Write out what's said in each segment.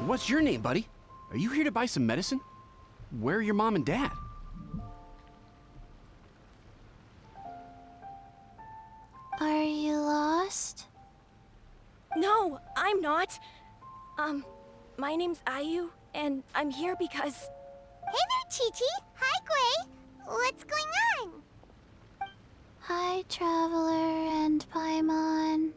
What's your name, buddy? Are you here to buy some medicine? Where are your mom and dad? Are you lost? No, I'm not. My name's Ayu, and I'm here because... Hey there, Chi-Chi. Hi, Gui. What's going on? Hi, Traveler and Paimon.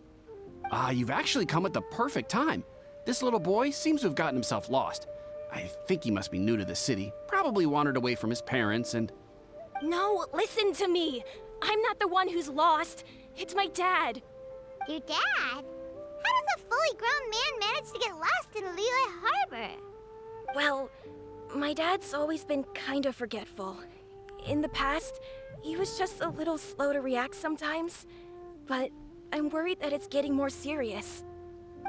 You've actually come at the perfect time. This little boy seems to have gotten himself lost. I think he must be new to the city. Probably wandered away from his parents and... No, listen to me. I'm not the one who's lost. It's my dad. Your dad? How does a fully grown man manage to get lost in Liyue Harbor? Well, my dad's always been kind of forgetful. In the past, he was just a little slow to react sometimes. But I'm worried that it's getting more serious.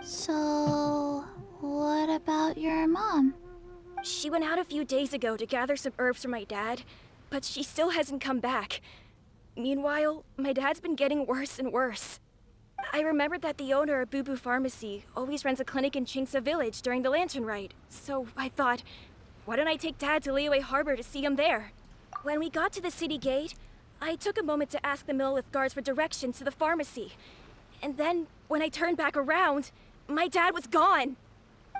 So, what about your mom? She went out a few days ago to gather some herbs for my dad, but she still hasn't come back. Meanwhile, my dad's been getting worse and worse. I remembered that the owner of Boo Boo Pharmacy always runs a clinic in Chingsa Village during the Lantern Rite, so I thought, why don't I take Dad to Liyue Harbor to see him there? When we got to the city gate, I took a moment to ask the Millelith guards for directions to the pharmacy. And then, when I turned back around, my dad was gone.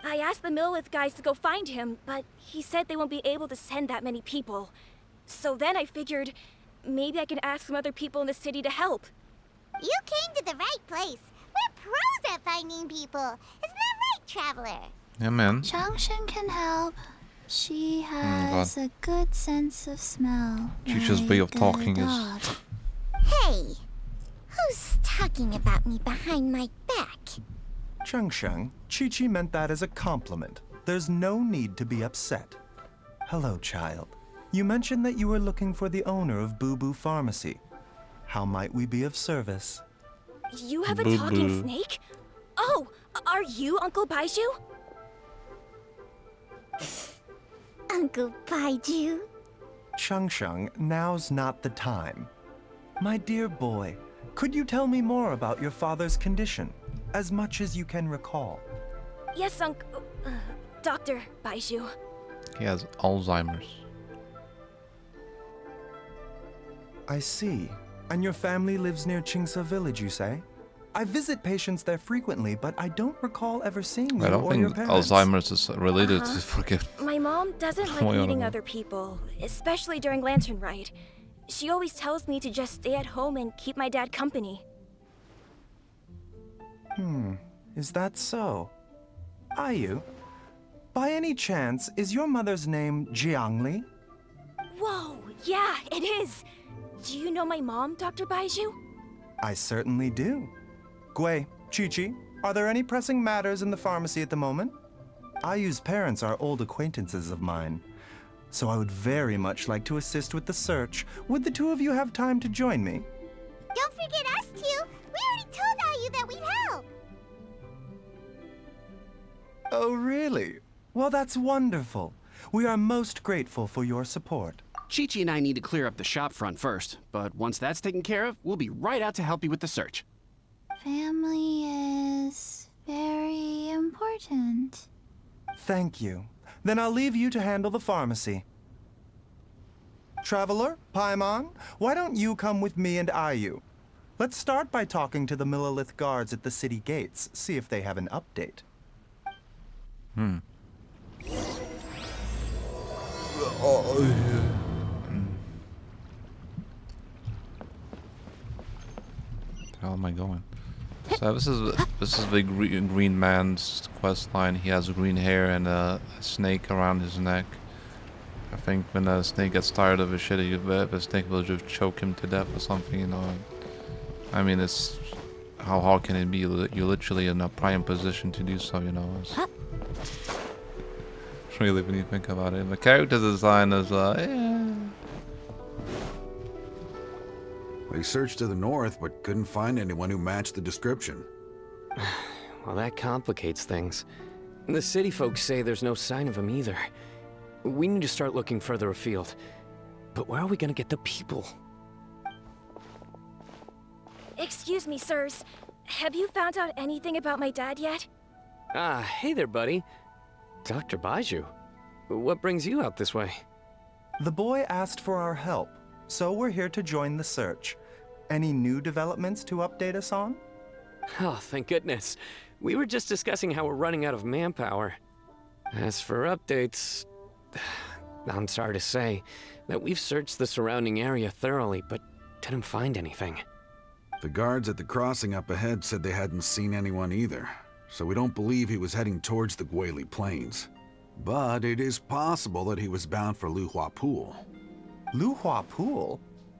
I asked the Millelith guys to go find him, but he said they won't be able to send that many people. So then I figured, maybe I can ask some other people in the city to help. You came to the right place. We're pros at finding people. Isn't that right, Traveler? Yeah, man. Changshan can help. She has a good sense of smell. Chicha's way of talking is... Hey, who's talking about me behind my back? Changshan, Chi-Chi meant that as a compliment. There's no need to be upset. Hello, child. You mentioned that you were looking for the owner of Boo Boo Pharmacy. How might we be of service? You have a Boo talking Boo. snake? Oh, are you Uncle Baiju? Uncle Baiju? Changshan, now's not the time. My dear boy, could you tell me more about your father's condition? As much as you can recall. Yes, Dr. Baiju. He has Alzheimer's. I see. And your family lives near Chingsa Village, you say? I visit patients there frequently, but I don't recall ever seeing you I don't or your think parents. Alzheimer's is related to forget. My mom doesn't like Oh, yeah, meeting no. other people, especially during Lantern Rite. She always tells me to just stay at home and keep my dad company. Is that so? Ayu, by any chance, is your mother's name Jiangli? Whoa, yeah, it is. Do you know my mom, Dr. Baiju? I certainly do. Gui, Chi-Chi, are there any pressing matters in the pharmacy at the moment? Ayu's parents are old acquaintances of mine, so I would very much like to assist with the search. Would the two of you have time to join me? Don't forget us two. We already told Ayu that we'd help. Oh, really? Well, that's wonderful. We are most grateful for your support. Chi-Chi and I need to clear up the shop front first, but once that's taken care of, we'll be right out to help you with the search. Family is very important. Thank you. Then I'll leave you to handle the pharmacy. Traveler, Paimon, why don't you come with me and Ayu? Let's start by talking to the Millelith guards at the city gates, see if they have an update. How am I going? So this is the green man's quest line. He has green hair and a snake around his neck. I think when a snake gets tired of his shit, the snake will just choke him to death or something, you know. I mean, it's how hard can it be? You're literally in a prime position to do so, you know. It's really, when you think about it, the character design is yeah. We searched to the north, but couldn't find anyone who matched the description. Well, that complicates things. The city folks say there's no sign of him either. We need to start looking further afield. But where are we gonna get the people? Excuse me, sirs. Have you found out anything about my dad yet? Ah, hey there, buddy. Dr. Baiju, what brings you out this way? The boy asked for our help, so we're here to join the search. Any new developments to update us on? Oh, thank goodness. We were just discussing how we're running out of manpower. As for updates, I'm sorry to say that we've searched the surrounding area thoroughly, but didn't find anything. The guards at the crossing up ahead said they hadn't seen anyone either, so we don't believe he was heading towards the Guili Plains. But it is possible that he was bound for Luhua Pool. Luhua Pool?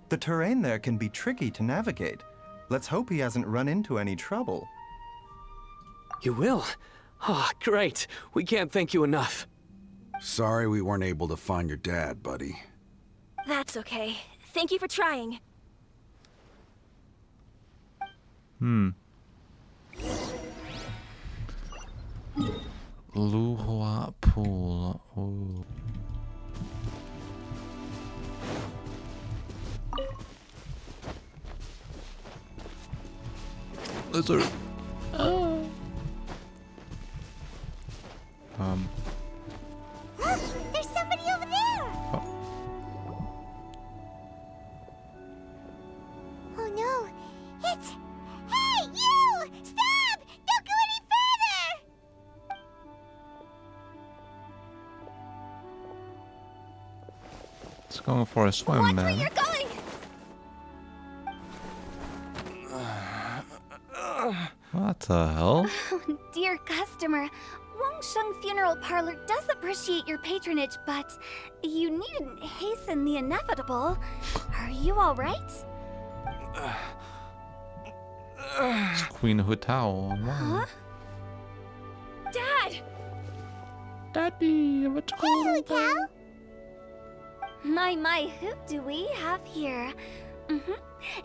The terrain there can be tricky to navigate. Let's hope he hasn't run into any trouble. You will? Oh, great. We can't thank you enough. Sorry we weren't able to find your dad, buddy. That's okay. Thank you for trying. Luhua Pool. Ooh. Lizard. There's somebody over there! Oh no, it's... Hey, you! Stop! Don't go any further! It's going for a swim, Watch where man. you're going! What the hell? Dear customer, Wangsheng Funeral Parlor does appreciate your patronage, but you needn't hasten the inevitable. Are you all right? It's Queen Hutao. Huh? Dad! Daddy, what's going on? Cal? My, who do we have here?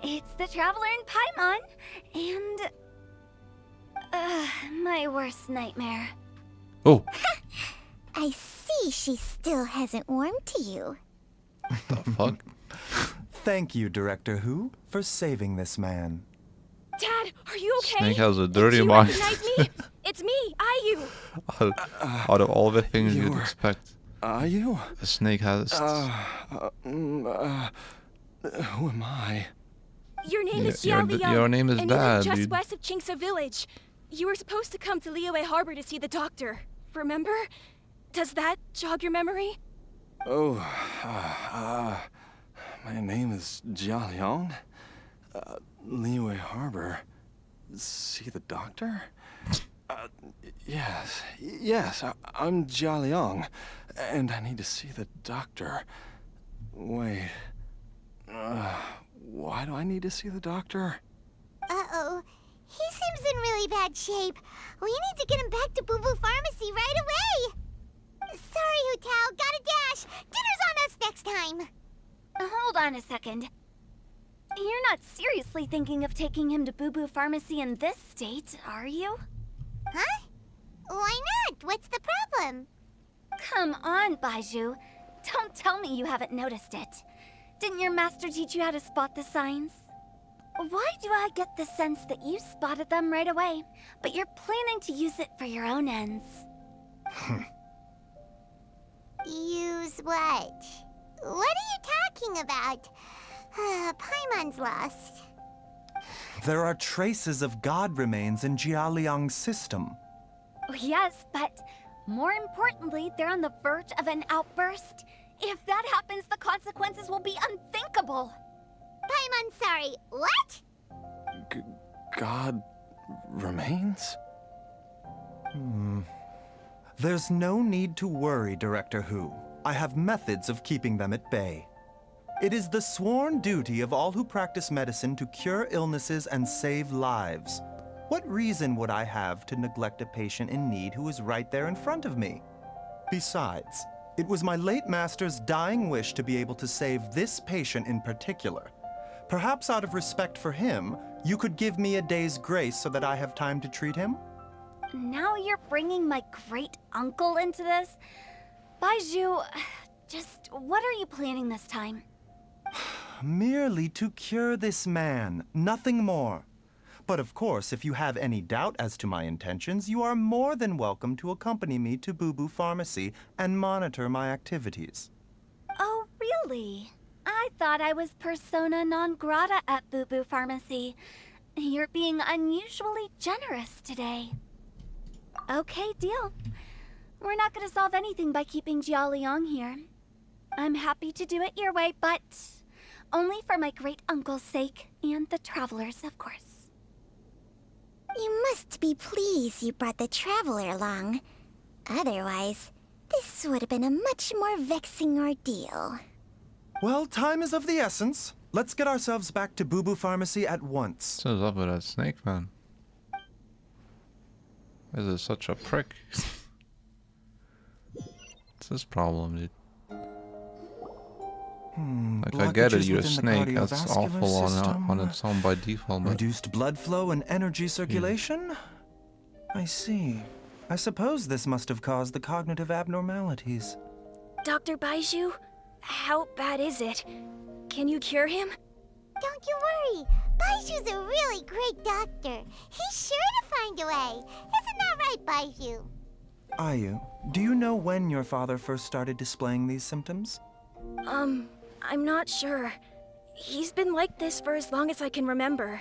It's the Traveler in Paimon, and... my worst nightmare. Oh, I see she still hasn't warmed to you. the fuck? Thank you, Director Who, for saving this man. Dad, are you okay? Snake has a Do dirty you mind. recognize me? It's me, Ayu. Out of all the things you'd you're- expect, Are you? a snake has. Who am I? Your name is Your- Jiao Liang, your name is and you live Dad, just dude. west of Qingse Village. You were supposed to come to Liyue Harbor to see the doctor. Remember? Does that jog your memory? Oh, my name is Jia Liang. Liyue Harbor. See the doctor? Yes, I'm Jia Liang, and I need to see the doctor. Wait, why do I need to see the doctor? Uh-oh. He seems in really bad shape. We need to get him back to Boo Boo Pharmacy right away. Sorry, Hutao. Gotta dash. Dinner's on us next time. Hold on a second. You're not seriously thinking of taking him to Boo Boo Pharmacy in this state, are you? Huh? Why not? What's the problem? Come on, Baiju. Don't tell me you haven't noticed it. Didn't your master teach you how to spot the signs? Why do I get the sense that you spotted them right away, but you're planning to use it for your own ends? Use what? What are you talking about? Paimon's lost. There are traces of god remains in Jialiang's system. Yes, but more importantly, they're on the verge of an outburst. If that happens, the consequences will be unthinkable. Paimon's sorry. What? God remains? There's no need to worry, Director Who. I have methods of keeping them at bay. It is the sworn duty of all who practice medicine to cure illnesses and save lives. What reason would I have to neglect a patient in need who is right there in front of me? Besides, it was my late master's dying wish to be able to save this patient in particular. Perhaps out of respect for him, you could give me a day's grace so that I have time to treat him? Now you're bringing my great-uncle into this? Baiju, just what are you planning this time? Merely to cure this man, nothing more. But of course, if you have any doubt as to my intentions, you are more than welcome to accompany me to Boo Boo Pharmacy and monitor my activities. Oh, really? I thought I was persona non grata at Boo Boo Pharmacy. You're being unusually generous today. Okay, deal. We're not gonna solve anything by keeping Jialiang here. I'm happy to do it your way, but only for my great-uncle's sake and the travelers, of course. You must be pleased you brought the traveler along. Otherwise, this would have been a much more vexing ordeal. Well, time is of the essence. Let's get ourselves back to Boo Boo Pharmacy at once. What's up with that snake, man? This is such a prick. What's his problem, dude? Like, I get it, you're a snake, that's awful on its own by default, but... Reduced blood flow and energy circulation? I see. I suppose this must have caused the cognitive abnormalities. Dr. Baizhu, how bad is it? Can you cure him? Don't you worry. Baiju's a really great doctor. He's sure to find a way. Isn't that right, Baizhu? Ayu, do you know when your father first started displaying these symptoms? I'm not sure. He's been like this for as long as I can remember.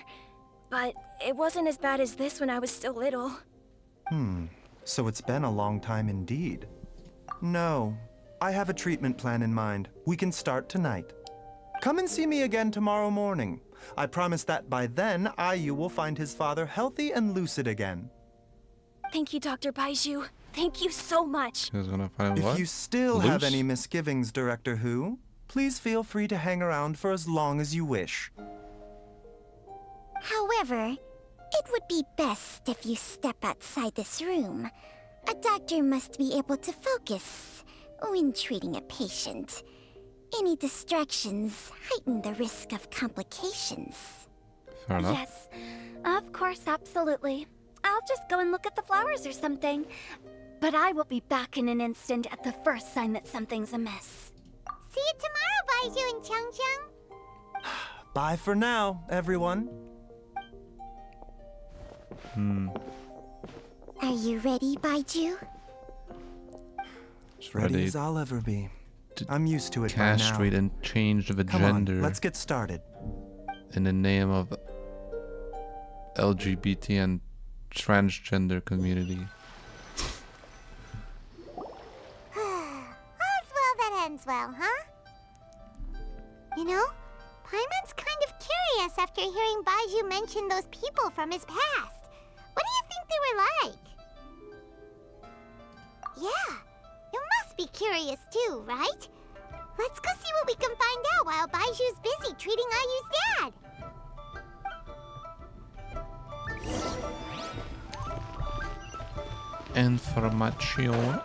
But it wasn't as bad as this when I was still little. So it's been a long time indeed. No, I have a treatment plan in mind. We can start tonight. Come and see me again tomorrow morning. I promise that by then, Ayu will find his father healthy and lucid again. Thank you, Dr. Baizhu. Thank you so much. He's gonna find what? If you still have Loose? any misgivings, Director Who, please feel free to hang around for as long as you wish. However, it would be best if you step outside this room. A doctor must be able to focus when treating a patient. Any distractions heighten the risk of complications. Fair enough. Yes, of course, absolutely. I'll just go and look at the flowers or something. But I will be back in an instant at the first sign that something's amiss. See you tomorrow, Baizhu and Changcheng. Bye for now, everyone. Are you ready, Baizhu? It's Ready ready as I'll ever be. to I'm used to it by now. castrate and change the Come on, gender let's get started. in the name of LGBT and transgender community. All's well that ends well, huh? You know, Paimon's kind of curious after hearing Baizhu mention those people from his past. What do you think they were like? Yeah, you must be curious too, right? Let's go see what we can find out while Baiju's busy treating Ayu's dad. Information.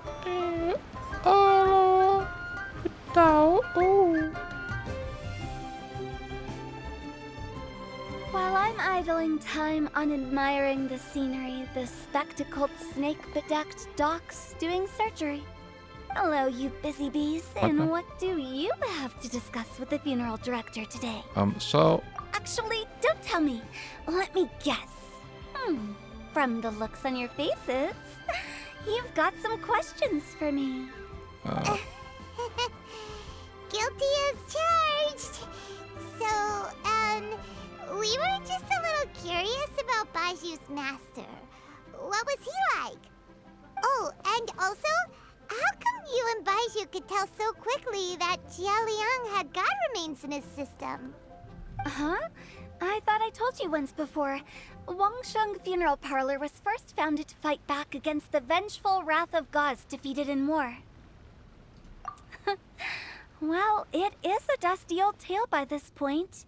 While I'm idling time on admiring the scenery, the spectacled snake-bedecked doc's doing surgery. Hello, you busy bees, and Okay. what do you have to discuss with the funeral director today? So Actually, don't tell me. Let me guess. From the looks on your faces, you've got some questions for me. Guilty as charged. So, we were just a little curious about Baiju's master. What was he like? Oh, and also, how come you and Baizhu could tell so quickly that Jialiang had god remains in his system? Huh? I thought I told you once before. Wangsheng Funeral Parlor was first founded to fight back against the vengeful wrath of gods defeated in war. Well, it is a dusty old tale by this point.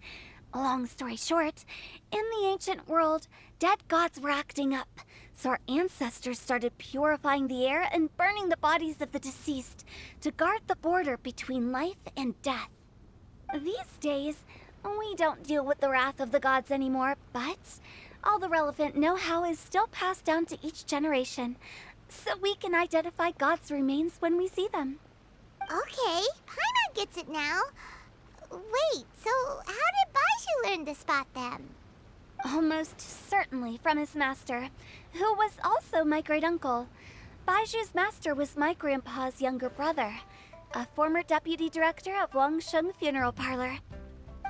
Long story short, in the ancient world, dead gods were acting up, so our ancestors started purifying the air and burning the bodies of the deceased to guard the border between life and death. These days, we don't deal with the wrath of the gods anymore, but all the relevant know-how is still passed down to each generation, so we can identify gods' remains when we see them. Okay, Paimon gets it now. Wait, so how did Baizhu learn to spot them? Almost certainly from his master, who was also my great-uncle. Baiju's master was my grandpa's younger brother, a former deputy director of Wangsheng Funeral Parlor.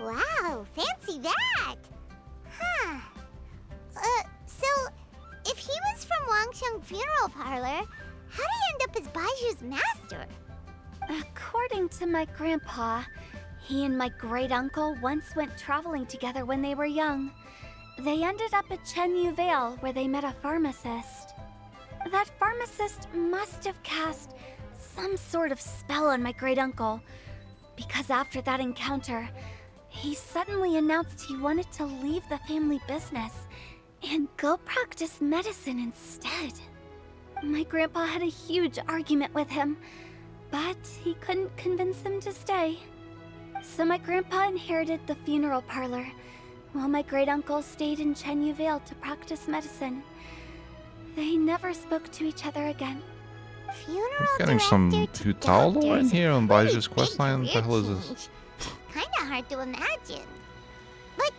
Wow, fancy that! Huh. So, if he was from Wangsheng Funeral Parlor, how did he end up as Baiju's master? According to my grandpa, he and my great-uncle once went traveling together when they were young. They ended up at Chenyu Vale, where they met a pharmacist. That pharmacist must have cast some sort of spell on my great-uncle, because after that encounter, he suddenly announced he wanted to leave the family business and go practice medicine instead. My grandpa had a huge argument with him, but he couldn't convince him to stay. So my grandpa inherited the funeral parlor, while my great-uncle stayed in Chenyu Vale to practice medicine. They never spoke to each other again. Funeral Getting some director to Hutaldo in doctors. here on Pretty Baiju's big questline? What the hell is career this? change. Kinda hard to imagine. But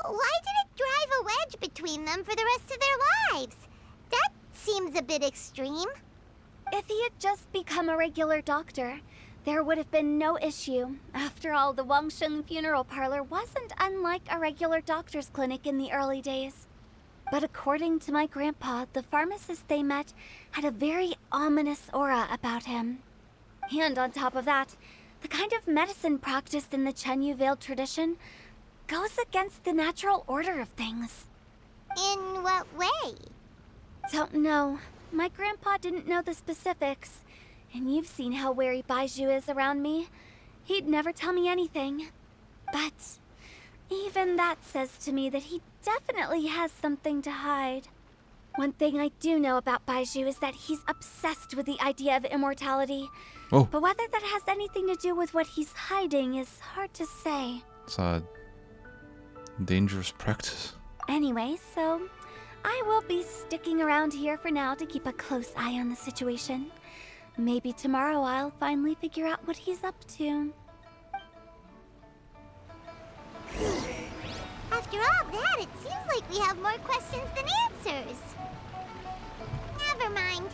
why did it drive a wedge between them for the rest of their lives? That seems a bit extreme. If he had just become a regular doctor, there would have been no issue. After all, the Wangsheng Funeral Parlor wasn't unlike a regular doctor's clinic in the early days. But according to my grandpa, the pharmacist they met had a very ominous aura about him. And on top of that, the kind of medicine practiced in the Chenyu Vale tradition goes against the natural order of things. In what way? Don't know. My grandpa didn't know the specifics. And you've seen how wary Baiju is around me. He'd never tell me anything. But even that says to me that he definitely has something to hide. One thing I do know about Baiju is that he's obsessed with the idea of immortality. Oh. But whether that has anything to do with what he's hiding is hard to say. It's a dangerous practice. Anyway, so I will be sticking around here for now to keep a close eye on the situation. Maybe tomorrow I'll finally figure out what he's up to. After all that, it seems like we have more questions than answers. Never mind.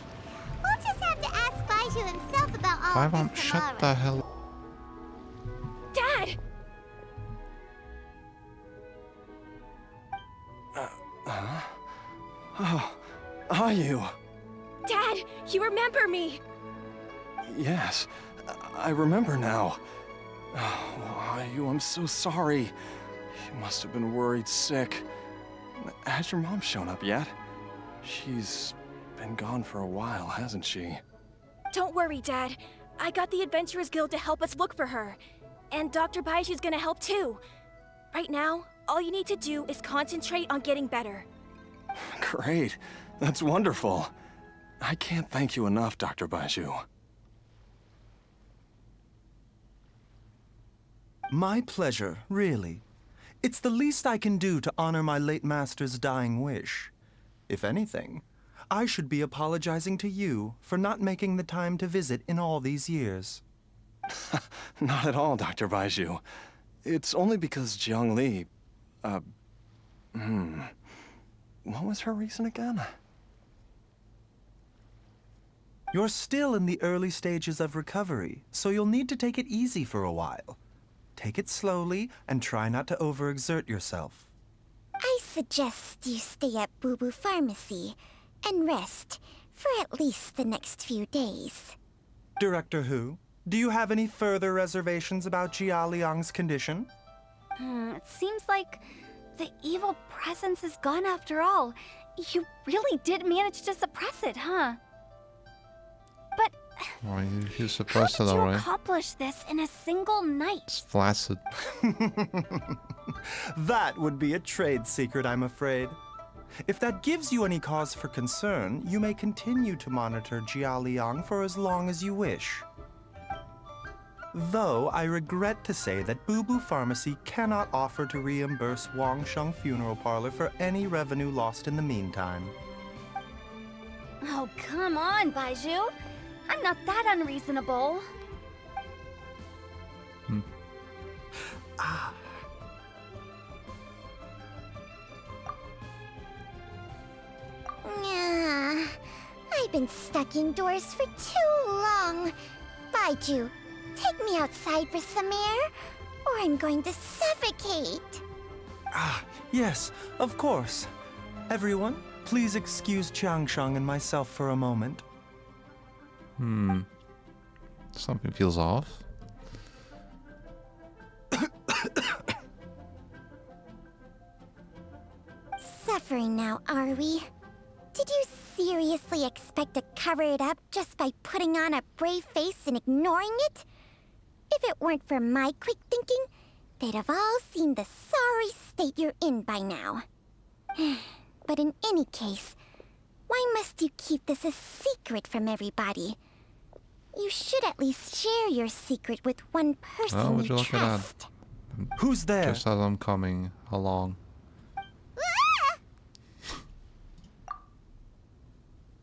We'll just have to ask Baiju himself about all of Paimon, this shut tomorrow. the hell. Dad! Oh, are you? Dad, you remember me! Yes, I remember now. Oh, Ayu, I'm so sorry. You must have been worried sick. Has your mom shown up yet? She's been gone for a while, hasn't she? Don't worry, Dad. I got the Adventurers Guild to help us look for her. And Dr. Baiju's gonna help too. Right now, all you need to do is concentrate on getting better. Great. That's wonderful. I can't thank you enough, Dr. Baiju. My pleasure, really. It's the least I can do to honor my late master's dying wish. If anything, I should be apologizing to you for not making the time to visit in all these years. Not at all, Dr. Baiju. It's only because Jiang Li... What was her reason again? You're still in the early stages of recovery, so you'll need to take it easy for a while. Take it slowly and try not to overexert yourself. I suggest you stay at Boo Boo Pharmacy and rest for at least the next few days. Director Hu, do you have any further reservations about Jia Liang's condition? It seems like the evil presence is gone after all. You really did manage to suppress it, huh? But Well, you how suppressed did it you alright. accomplish this in a single night? It's flaccid. That would be a trade secret, I'm afraid. If that gives you any cause for concern, you may continue to monitor Jia Liang for as long as you wish. Though I regret to say that Boo Boo Pharmacy cannot offer to reimburse Wangsheng Funeral Parlor for any revenue lost in the meantime. Oh, come on, Baiju. I'm not that unreasonable. I've been stuck indoors for too long. Baiju, take me outside for some air, or I'm going to suffocate. Ah, yes, of course. Everyone, please excuse Changsheng and myself for a moment. Something feels off. Suffering now, are we? Did you seriously expect to cover it up just by putting on a brave face and ignoring it? If it weren't for my quick thinking, they'd have all seen the sorry state you're in by now. But in any case, why must you keep this a secret from everybody? You should at least share your secret with one person would you you look at that? trust. Who's there? Just as I'm coming along.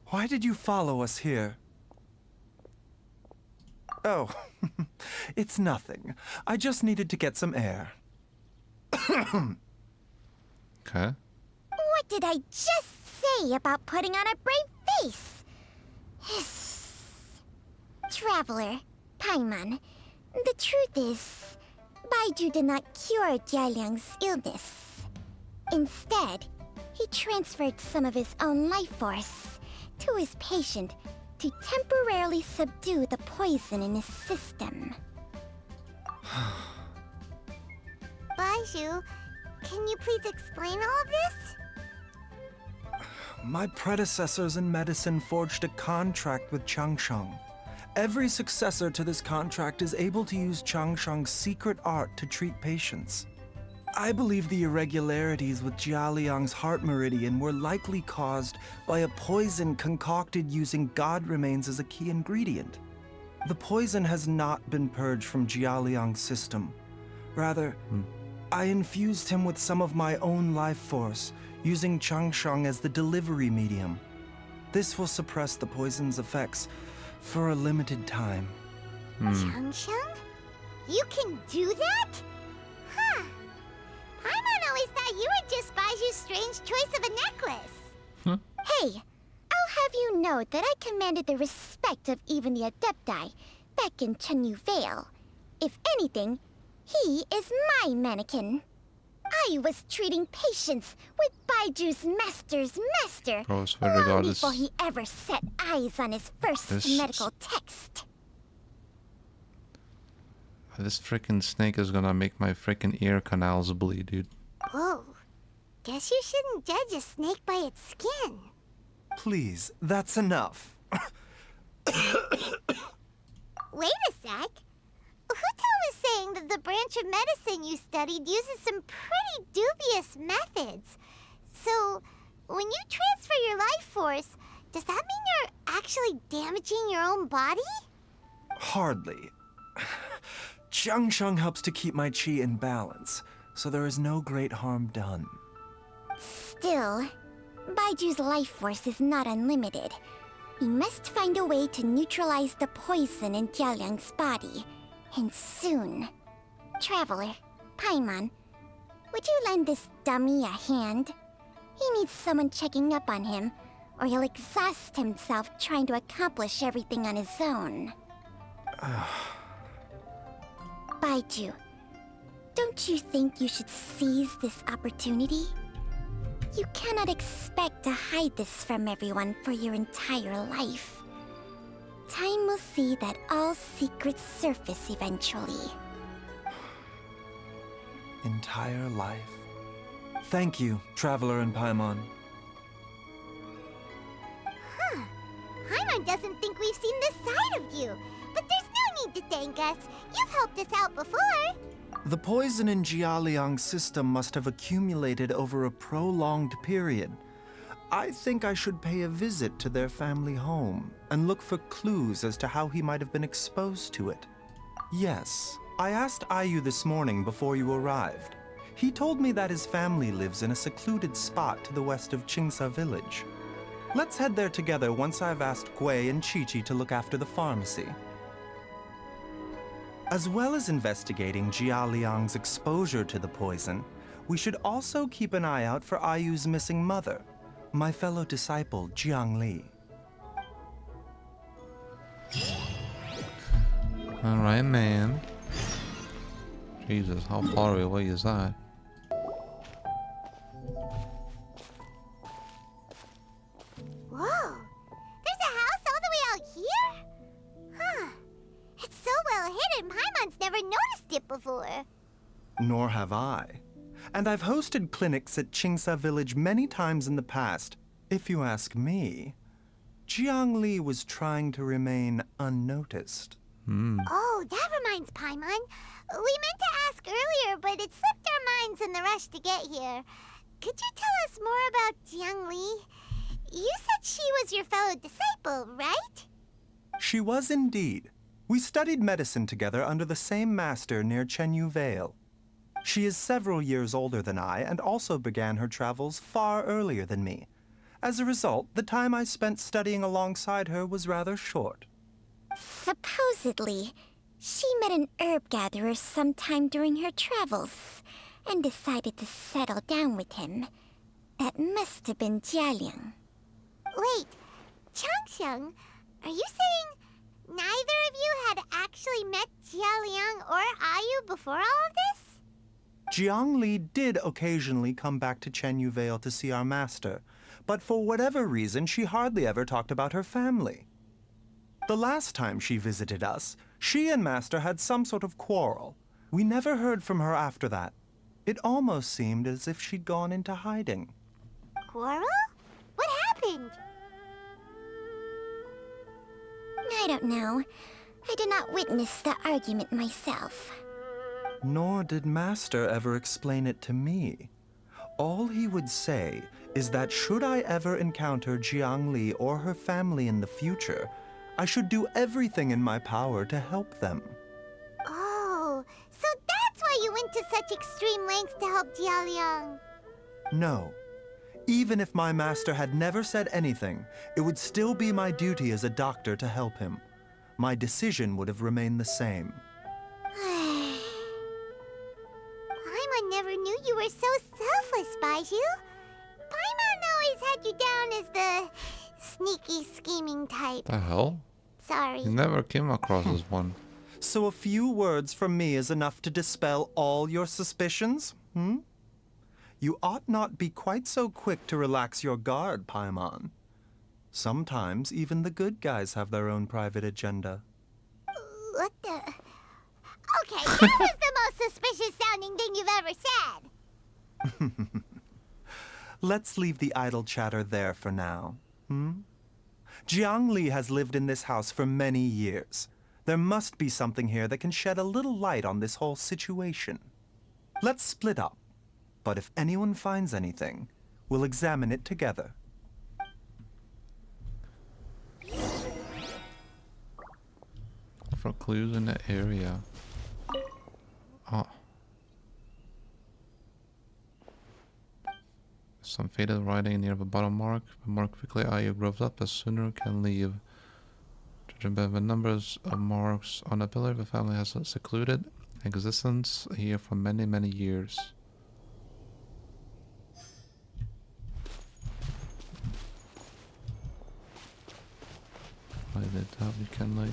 Why did you follow us here? Oh, it's nothing. I just needed to get some air. Okay. What did I just say about putting on a brave face? Traveler, Paimon, the truth is, Baiju did not cure Jialiang's illness. Instead, he transferred some of his own life force to his patient to temporarily subdue the poison in his system. Baiju, can you please explain all of this? My predecessors in medicine forged a contract with Changsheng. Every successor to this contract is able to use Changsheng's secret art to treat patients. I believe the irregularities with Jialiang's heart meridian were likely caused by a poison concocted using god remains as a key ingredient. The poison has not been purged from Jialiang's system. Rather, I infused him with some of my own life force, using Changsheng as the delivery medium. This will suppress the poison's effects for a limited time. Changsheng? You can do that? Huh. Paimon always thought you were just Baiju's strange choice of a necklace. Hey, I'll have you know that I commanded the respect of even the Adepti back in Chenyu Vale. If anything, he is my mannequin. I was treating patients with Baiju's master's master Bro, I swear to God, before he ever set eyes on his first medical text. This freaking snake is gonna make my freaking ear canals bleed, dude. Whoa. Guess you shouldn't judge a snake by its skin. Please, that's enough. Wait a sec. Huto was saying that the branch of medicine you studied uses some pretty dubious methods. So, when you transfer your life force, does that mean you're actually damaging your own body? Hardly. Changsheng helps to keep my chi in balance, so there is no great harm done. Still, Baiju's life force is not unlimited. We must find a way to neutralize the poison in Jialiang's body. And soon. Traveler, Paimon, would you lend this dummy a hand? He needs someone checking up on him, or he'll exhaust himself trying to accomplish everything on his own. Baiju, don't you think you should seize this opportunity? You cannot expect to hide this from everyone for your entire life. Time will see that all secrets surface eventually. Entire life. Thank you, Traveler and Paimon. Huh. Paimon doesn't think we've seen this side of you. But there's no need to thank us. You've helped us out before. The poison in Jialiang's system must have accumulated over a prolonged period. I think I should pay a visit to their family home and look for clues as to how he might have been exposed to it. Yes, I asked Ayu this morning before you arrived. He told me that his family lives in a secluded spot to the west of Qingsa village. Let's head there together once I've asked Gui and Qiqi to look after the pharmacy. As well as investigating Jialiang's exposure to the poison, we should also keep an eye out for Ayu's missing mother. My fellow disciple, Jiangli. Alright, man. Jesus, how far away is that? Whoa! There's a house all the way out here? Huh. It's so well hidden, Paimon's never noticed it before. Nor have I. And I've hosted clinics at Qingsa Village many times in the past. If you ask me, Jiangli was trying to remain unnoticed. Oh, that reminds Paimon. We meant to ask earlier, but it slipped our minds in the rush to get here. Could you tell us more about Jiangli? You said she was your fellow disciple, right? She was indeed. We studied medicine together under the same master near Chenyu Vale. She is several years older than I and also began her travels far earlier than me. As a result, the time I spent studying alongside her was rather short. Supposedly, she met an herb gatherer sometime during her travels and decided to settle down with him. That must have been Jialiang. Wait, Changxiang, are you saying neither of you had actually met Jialiang or Ayu before all of this? Jiangli did occasionally come back to Chenyu Vale to see our master, but for whatever reason, she hardly ever talked about her family. The last time she visited us, she and Master had some sort of quarrel. We never heard from her after that. It almost seemed as if she'd gone into hiding. Quarrel? What happened? I don't know. I did not witness the argument myself. Nor did Master ever explain it to me. All he would say is that should I ever encounter Jiangli or her family in the future, I should do everything in my power to help them. Oh, so that's why you went to such extreme lengths to help Jialiang. No. Even if my master had never said anything, it would still be my duty as a doctor to help him. My decision would have remained the same. Paimon never knew you were so selfless, Baiju. Paimon always had you down as the sneaky, scheming type. The hell? Sorry. You never came across as one. So a few words from me is enough to dispel all your suspicions, You ought not be quite so quick to relax your guard, Paimon. Sometimes even the good guys have their own private agenda. What the... Okay, that was the most suspicious sounding thing you've ever said. Let's leave the idle chatter there for now, Jiangli has lived in this house for many years. There must be something here that can shed a little light on this whole situation. Let's split up, but if anyone finds anything, we'll examine it together. For clues in the area. Oh. Some faded writing near the bottom mark. The more quickly Ayu grows up, the sooner can leave. Judging by the numbers of marks on the pillar, the family has a secluded existence here for many, many years. By the top you can like...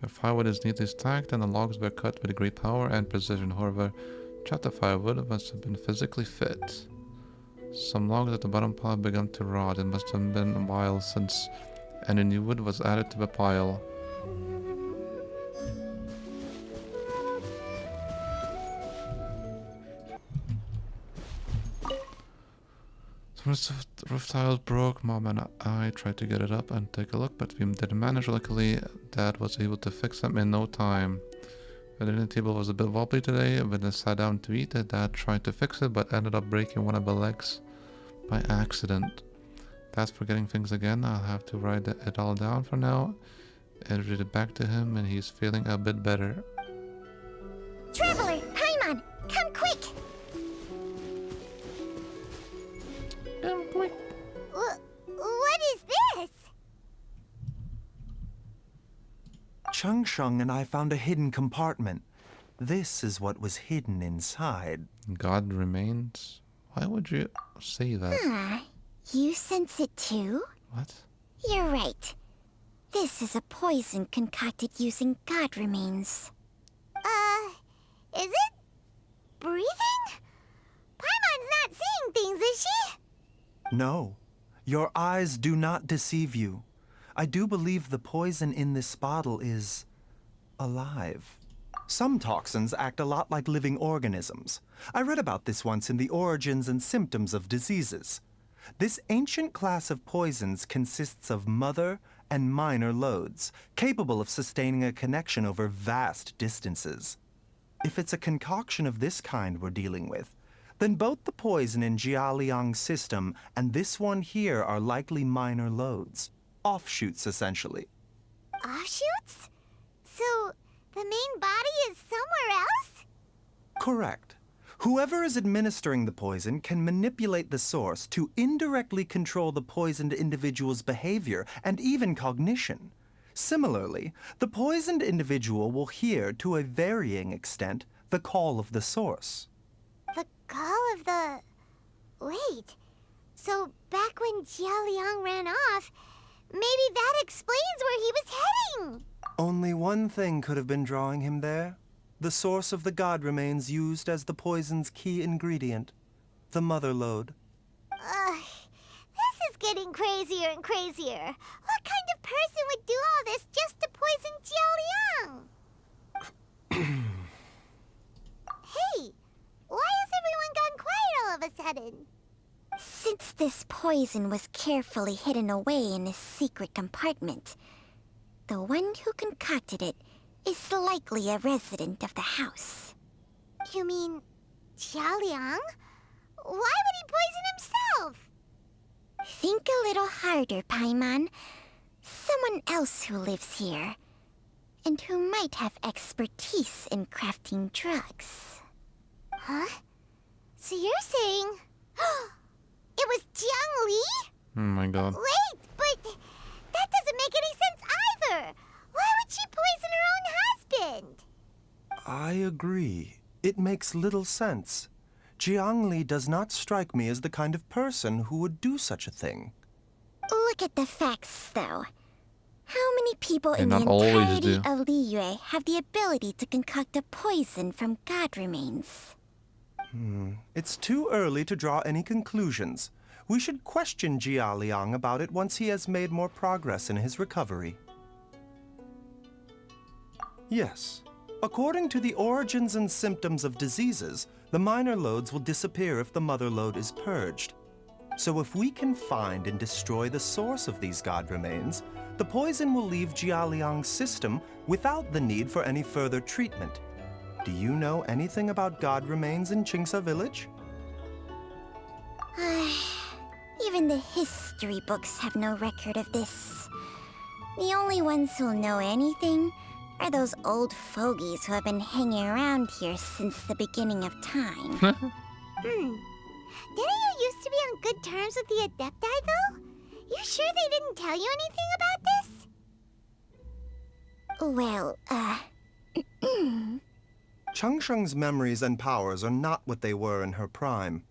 The firewood is neatly stacked and the logs were cut with great power and precision. However, chopped firewood must have been physically fit. Some logs at the bottom pile began to rot. It must have been a while since any new wood was added to the pile. The roof tiles broke. Mom and I tried to get it up and take a look, but we didn't manage. Luckily, Dad was able to fix them in no time. The dinner table was a bit wobbly today. When I sat down to eat, Dad tried to fix it, but ended up breaking one of the legs by accident. Dad's forgetting things again. I'll have to write it all down for now and read it back to him, and he's feeling a bit better. Traveler, Paimon, come quick! What is this? Changsheng and I found a hidden compartment. This is what was hidden inside. God remains? Why would you say that? You sense it too? What? You're right. This is a poison concocted using god remains. Is it? Breathing? Paimon's not seeing things, is she? No, your eyes do not deceive you. I do believe the poison in this bottle is alive. Some toxins act a lot like living organisms. I read about this once in the Origins and Symptoms of Diseases. This ancient class of poisons consists of mother and minor loads, capable of sustaining a connection over vast distances. If it's a concoction of this kind we're dealing with, then both the poison in Jialiang's system and this one here are likely minor loads. Offshoots, essentially. Offshoots? So, the main body is somewhere else? Correct. Whoever is administering the poison can manipulate the source to indirectly control the poisoned individual's behavior and even cognition. Similarly, the poisoned individual will hear, to a varying extent, the call of the source. The call of the... Wait. So, back when Jialiang ran off, maybe that explains where he was heading! Only one thing could have been drawing him there. The source of the god remains used as the poison's key ingredient, the mother lode. This is getting crazier and crazier. What kind of person would do all this just to poison Jialiang? Hey, why has everyone gone quiet all of a sudden? Since this poison was carefully hidden away in a secret compartment, the one who concocted it is likely a resident of the house. You mean Jialiang? Why would he poison himself? Think a little harder, Paimon. Someone else who lives here, and who might have expertise in crafting drugs. Huh? So you're saying... it was Jiang Li? Oh my god. Wait, but that doesn't make any sense either. Why would she poison her own husband? I agree. It makes little sense. Jiang Li does not strike me as the kind of person who would do such a thing. Look at the facts, though. How many people They in the not always entirety do. of Liyue have the ability to concoct a poison from god remains? It's too early to draw any conclusions. We should question Jia Liang about it once he has made more progress in his recovery. Yes. According to the Origins and Symptoms of Diseases, the minor loads will disappear if the mother lode is purged. So if we can find and destroy the source of these god remains, the poison will leave Jialiang's system without the need for any further treatment. Do you know anything about god remains in Qingsa village? Even the history books have no record of this. The only ones who'll know anything are those old fogies who have been hanging around here since the beginning of time. Didn't you used to be on good terms with the Adepti, though? You sure they didn't tell you anything about this? Well, Changsheng's memories and powers are not what they were in her prime.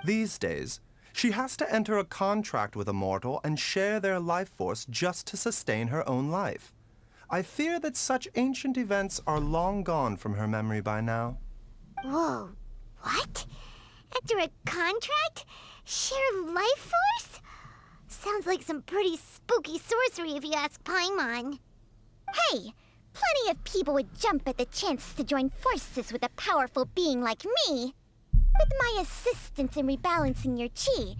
These days, she has to enter a contract with a mortal and share their life force just to sustain her own life. I fear that such ancient events are long gone from her memory by now. Whoa, what? Enter a contract? Share life force? Sounds like some pretty spooky sorcery if you ask Paimon. Hey, plenty of people would jump at the chance to join forces with a powerful being like me. With my assistance in rebalancing your chi,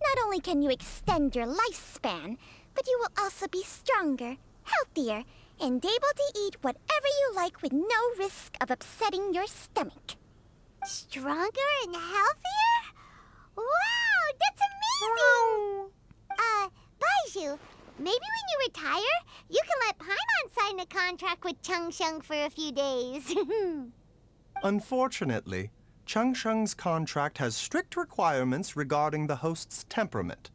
not only can you extend your lifespan, but you will also be stronger, healthier, and able to eat whatever you like with no risk of upsetting your stomach. Stronger and healthier? Wow, that's amazing! Baizhu, maybe when you retire, you can let Paimon sign a contract with Changsheng for a few days. Unfortunately, Changsheng's contract has strict requirements regarding the host's temperament.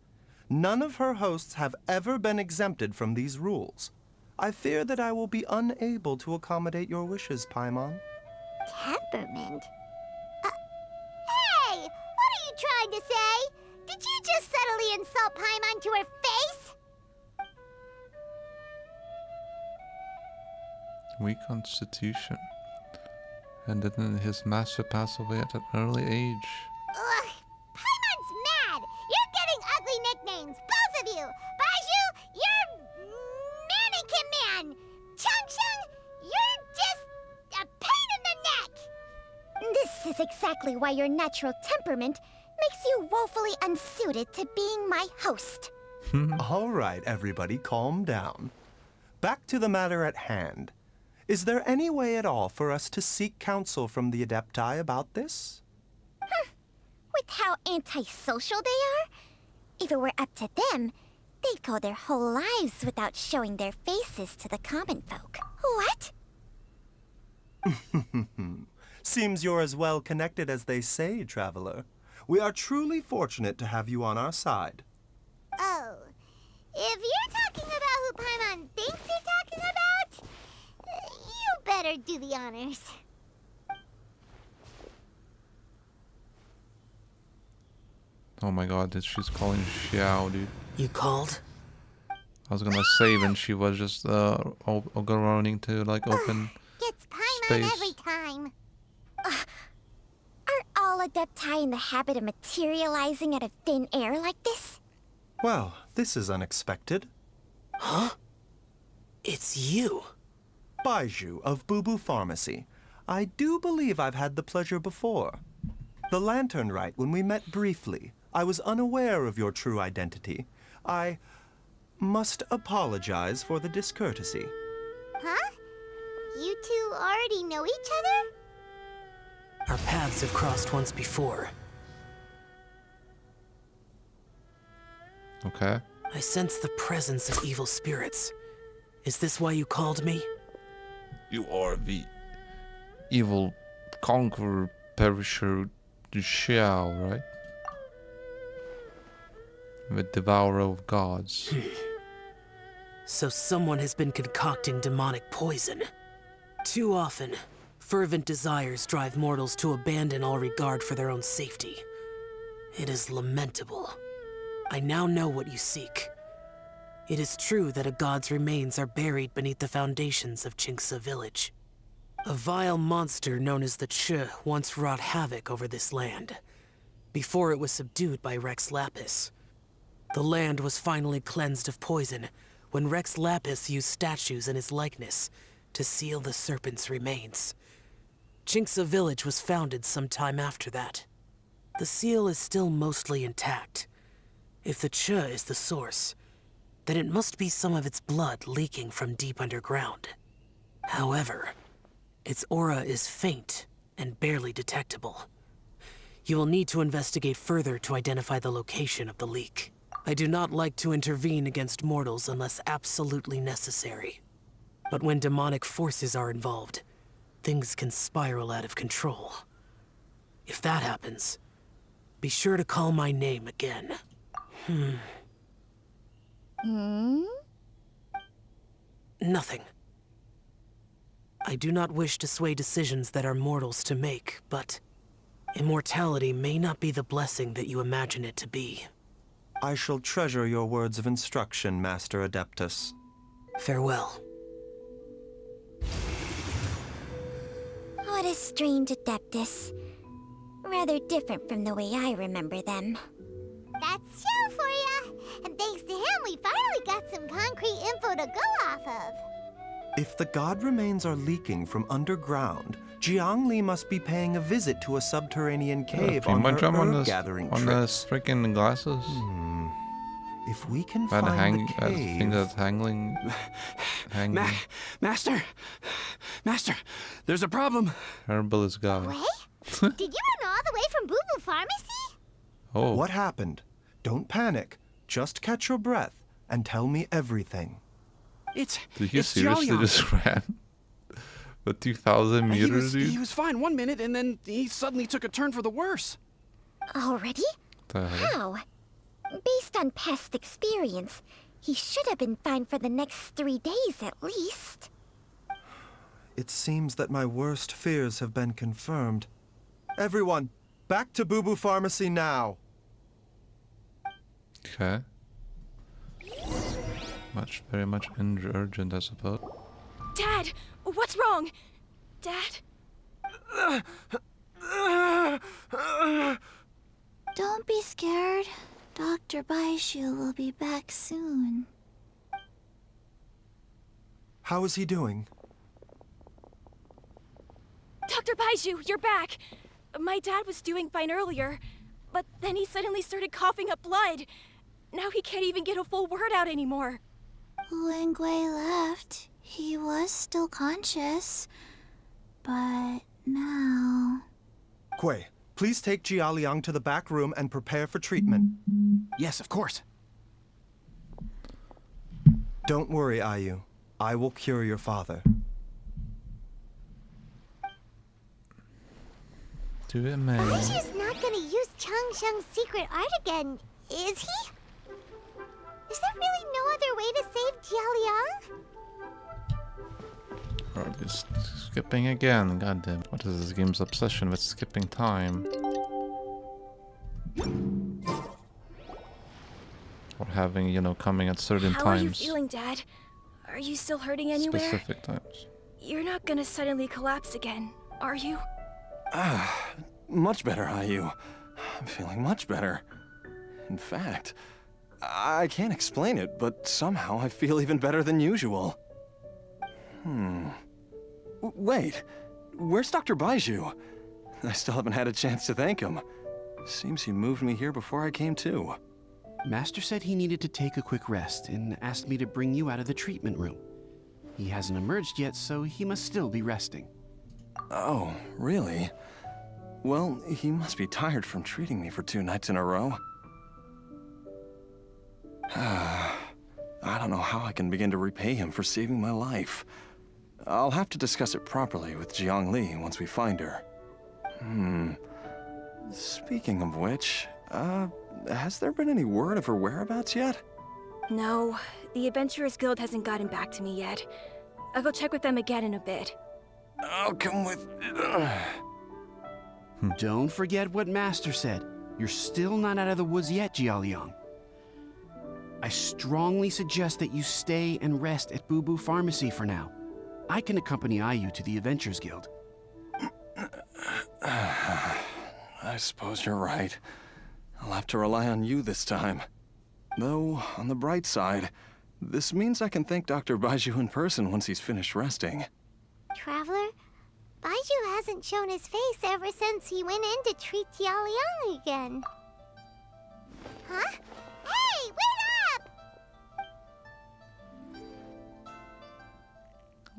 None of her hosts have ever been exempted from these rules. I fear that I will be unable to accommodate your wishes, Paimon. Temperament? Hey! What are you trying to say? Did you just subtly insult Paimon to her face? Weak constitution. And didn't his master pass away at an early age? Ugh! Paimon's mad! You're getting ugly nicknames, both of you! Baiju, you're Mannequin Man! Chung, you're just a pain in the neck! This is exactly why your natural temperament makes you woefully unsuited to being my host. All right, everybody, calm down. Back to the matter at hand. Is there any way at all for us to seek counsel from the Adepti about this? With how antisocial they are, if it were up to them, they'd go their whole lives without showing their faces to the common folk. What? Seems you're as well connected as they say, traveler. We are truly fortunate to have you on our side. Oh, if you're talking about who Paimon thinks you're talking about, you better do the honors. Oh my god, she's calling Xiao, dude. You called? I was gonna say when she was just running to like open Gets Paimon space. every time. Are all Adepti in the habit of materializing out of thin air like this? Well, this is unexpected. Huh? It's you. Baiju of Boo Boo Pharmacy. I do believe I've had the pleasure before. The Lantern Rite, when we met briefly, I was unaware of your true identity. I must apologize for the discourtesy. Huh? You two already know each other? Our paths have crossed once before. Okay. I sense the presence of evil spirits. Is this why you called me? You are the evil conqueror perisher Xiao, right? The devourer of gods. So someone has been concocting demonic poison. Too often, fervent desires drive mortals to abandon all regard for their own safety. It is lamentable. I now know what you seek. It is true that a god's remains are buried beneath the foundations of Jinxa village. A vile monster known as the Ch once wrought havoc over this land, before it was subdued by Rex Lapis. The land was finally cleansed of poison when Rex Lapis used statues in his likeness to seal the serpent's remains. Jinxa village was founded some time after that. The seal is still mostly intact. If the Ch is the source, then it must be some of its blood leaking from deep underground. However, its aura is faint and barely detectable. You will need to investigate further to identify the location of the leak. I do not like to intervene against mortals unless absolutely necessary. But when demonic forces are involved, things can spiral out of control. If that happens, be sure to call my name again. Nothing. I do not wish to sway decisions that are mortals to make, but immortality may not be the blessing that you imagine it to be. I shall treasure your words of instruction, Master Adeptus. Farewell. What a strange Adeptus. Rather different from the way I remember them. That's Xiao for ya! And thanks to him, we finally got some concrete info to go off of. If the god remains are leaking from underground, Jiangli must be paying a visit to a subterranean cave on her herb-gathering on trips. the freaking glasses. If we can That find the I cave... think that's hanging. Master! Master! There's a problem! Herbalist guy. Wait? Did you run all the way from Boo Boo Pharmacy? Oh. What happened? Don't panic. Just catch your breath and tell me everything. It's Did you it's seriously Jiaoyang. just ran the 2,000 meters, dude? He was fine 1 minute, and then he suddenly took a turn for the worse. Already? The heck? How? Based on past experience, He should have been fine for the next 3 days at least. It seems that my worst fears have been confirmed. Everyone, back to Boo Boo Pharmacy now! Okay. Very much urgent, I suppose. Dad, what's wrong? Dad? Don't be scared. Dr. Baishu will be back soon. How is he doing? Dr. Baiju, you're back! My dad was doing fine earlier, but then he suddenly started coughing up blood. Now he can't even get a full word out anymore. When Gui left, he was still conscious. But now... Gui, please take Jialiang to the back room and prepare for treatment. Yes, of course. Don't worry, Ayu. I will cure your father. Do it, man. Baishu's not gonna use Changsheng's secret art again, is he? Is there really no other way to save Jialiang? Bro, just skipping again. Goddamn. What is this game's obsession with skipping time? Or having, you know, coming at certain How times. are you feeling, Dad? Are you still hurting anywhere? Specific times. You're not gonna suddenly collapse again, are you? Much better, Ayu. I'm feeling much better. In fact, I can't explain it, but somehow I feel even better than usual. Wait, where's Dr. Baiju? I still haven't had a chance to thank him. Seems he moved me here before I came to. Master said he needed to take a quick rest and asked me to bring you out of the treatment room. He hasn't emerged yet, so he must still be resting. Oh, really? Well, he must be tired from treating me for 2 nights in a row. I don't know how I can begin to repay him for saving my life. I'll have to discuss it properly with Jiang Li once we find her. Speaking of which, has there been any word of her whereabouts yet? No, the Adventurers Guild hasn't gotten back to me yet. I'll go check with them again in a bit. I'll come with... Don't forget what Master said. You're still not out of the woods yet, Jialiang. I strongly suggest that you stay and rest at Boo Boo Pharmacy for now. I can accompany Ayu to the Adventurers Guild. I suppose you're right. I'll have to rely on you this time. Though, on the bright side, this means I can thank Dr. Baiju in person once he's finished resting. Traveler, Baiju hasn't shown his face ever since he went in to treat Jialiang again. Huh? Hey, wait up!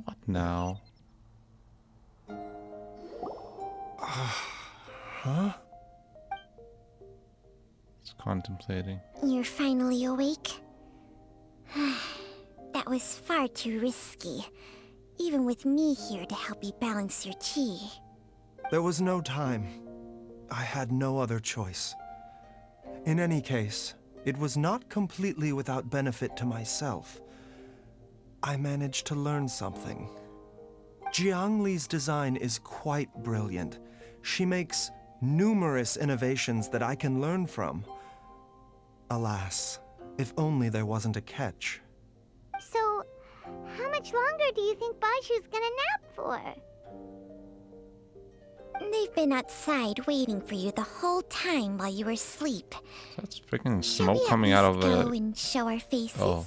What now? Huh? It's contemplating. You're finally awake? That was far too risky. Even with me here to help you balance your chi. There was no time. I had no other choice. In any case, it was not completely without benefit to myself. I managed to learn something. Jiang Li's design is quite brilliant. She makes numerous innovations that I can learn from. Alas, if only there wasn't a catch. So, how much longer do you think Baishu's gonna nap for? They've been outside waiting for you the whole time while you were asleep. That's freaking Shall we smoke at coming out of least go a... and show our faces? Oh.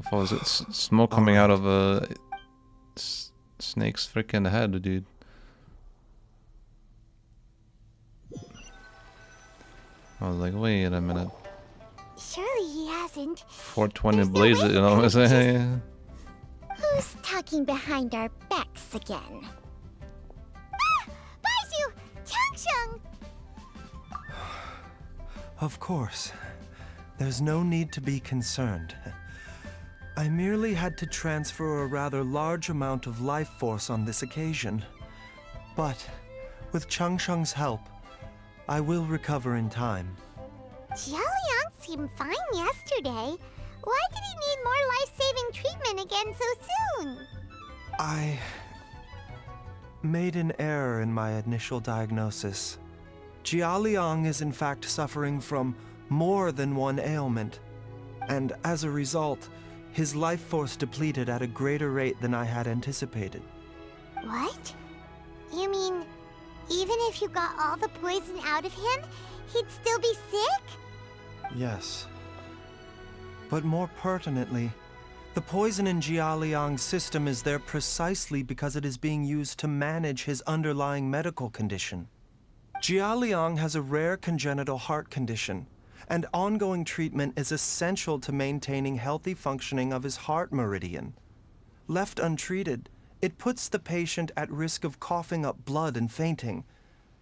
I thought it was smoke coming out of a snake's freaking head, dude. I was like, wait a minute. Surely he hasn't. 420 There's no blaze it, way you know what I'm that saying? Who's talking behind our backs again? Ah! Baishu! Changsheng! Of course. There's no need to be concerned. I merely had to transfer a rather large amount of life force on this occasion. But, with Changsheng's help, I will recover in time. Jialiang seemed fine yesterday. Why did he need more life-saving treatment again so soon? I made an error in my initial diagnosis. Jialiang is in fact suffering from more than one ailment, and as a result, his life force depleted at a greater rate than I had anticipated. What? You mean, even if you got all the poison out of him, he'd still be sick? Yes. But more pertinently, the poison in Jialiang's system is there precisely because it is being used to manage his underlying medical condition. Jialiang has a rare congenital heart condition, and ongoing treatment is essential to maintaining healthy functioning of his heart meridian. Left untreated, it puts the patient at risk of coughing up blood and fainting,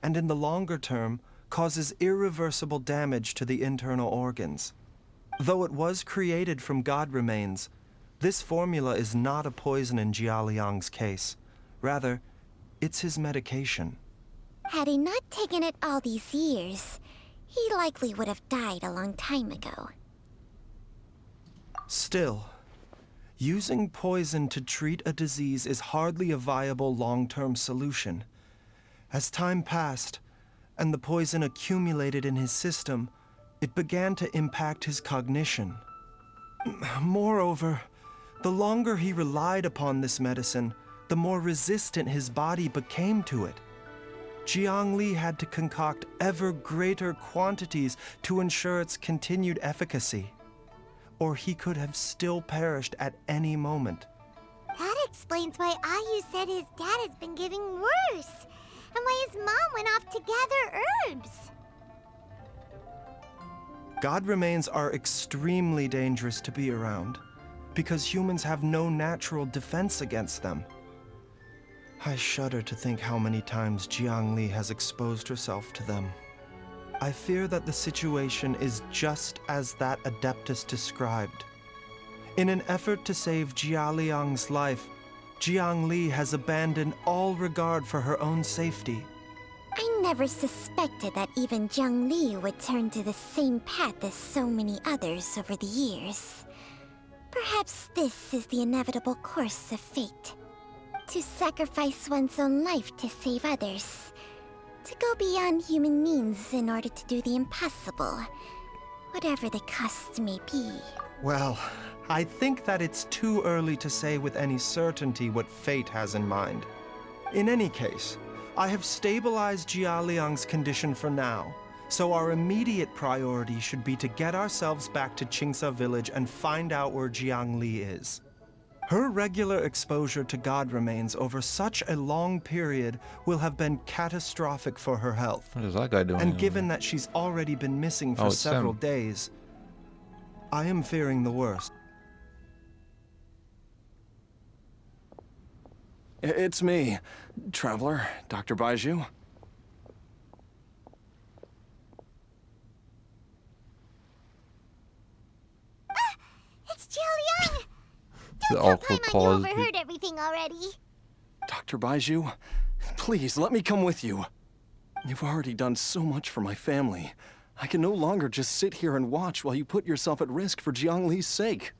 and in the longer term, causes irreversible damage to the internal organs. Though it was created from God remains, this formula is not a poison in Jialiang's case. Rather, it's his medication. Had he not taken it all these years, he likely would have died a long time ago. Still, using poison to treat a disease is hardly a viable long-term solution. As time passed, and the poison accumulated in his system, it began to impact his cognition. Moreover, the longer he relied upon this medicine, the more resistant his body became to it. Jiang Li had to concoct ever greater quantities to ensure its continued efficacy, or he could have still perished at any moment. That explains why Ayu said his dad has been getting worse, and why his mom went off to gather herbs. God remains are extremely dangerous to be around, because humans have no natural defense against them. I shudder to think how many times Jiang Li has exposed herself to them. I fear that the situation is just as that Adeptus described. In an effort to save Jialiang's life, Jiang Li has abandoned all regard for her own safety. I never suspected that even Jiang Li would turn to the same path as so many others over the years. Perhaps this is the inevitable course of fate. To sacrifice one's own life to save others. To go beyond human means in order to do the impossible. Whatever the cost may be. Well, I think that it's too early to say with any certainty what fate has in mind. In any case, I have stabilized Jialiang's condition for now, so our immediate priority should be to get ourselves back to Qingsa village and find out where Jiang Li is. Her regular exposure to God remains over such a long period will have been catastrophic for her health. What is that guy doing? And given that she's already been missing for it's several him. days, I am fearing the worst. It's me, Traveler, Dr. Baiju. It's Jialiang! The Don't awkward tell Paimon pause. you overheard everything already. Dr. Baiju, please let me come with you. You've already done so much for my family. I can no longer just sit here and watch while you put yourself at risk for Jiang Li's sake.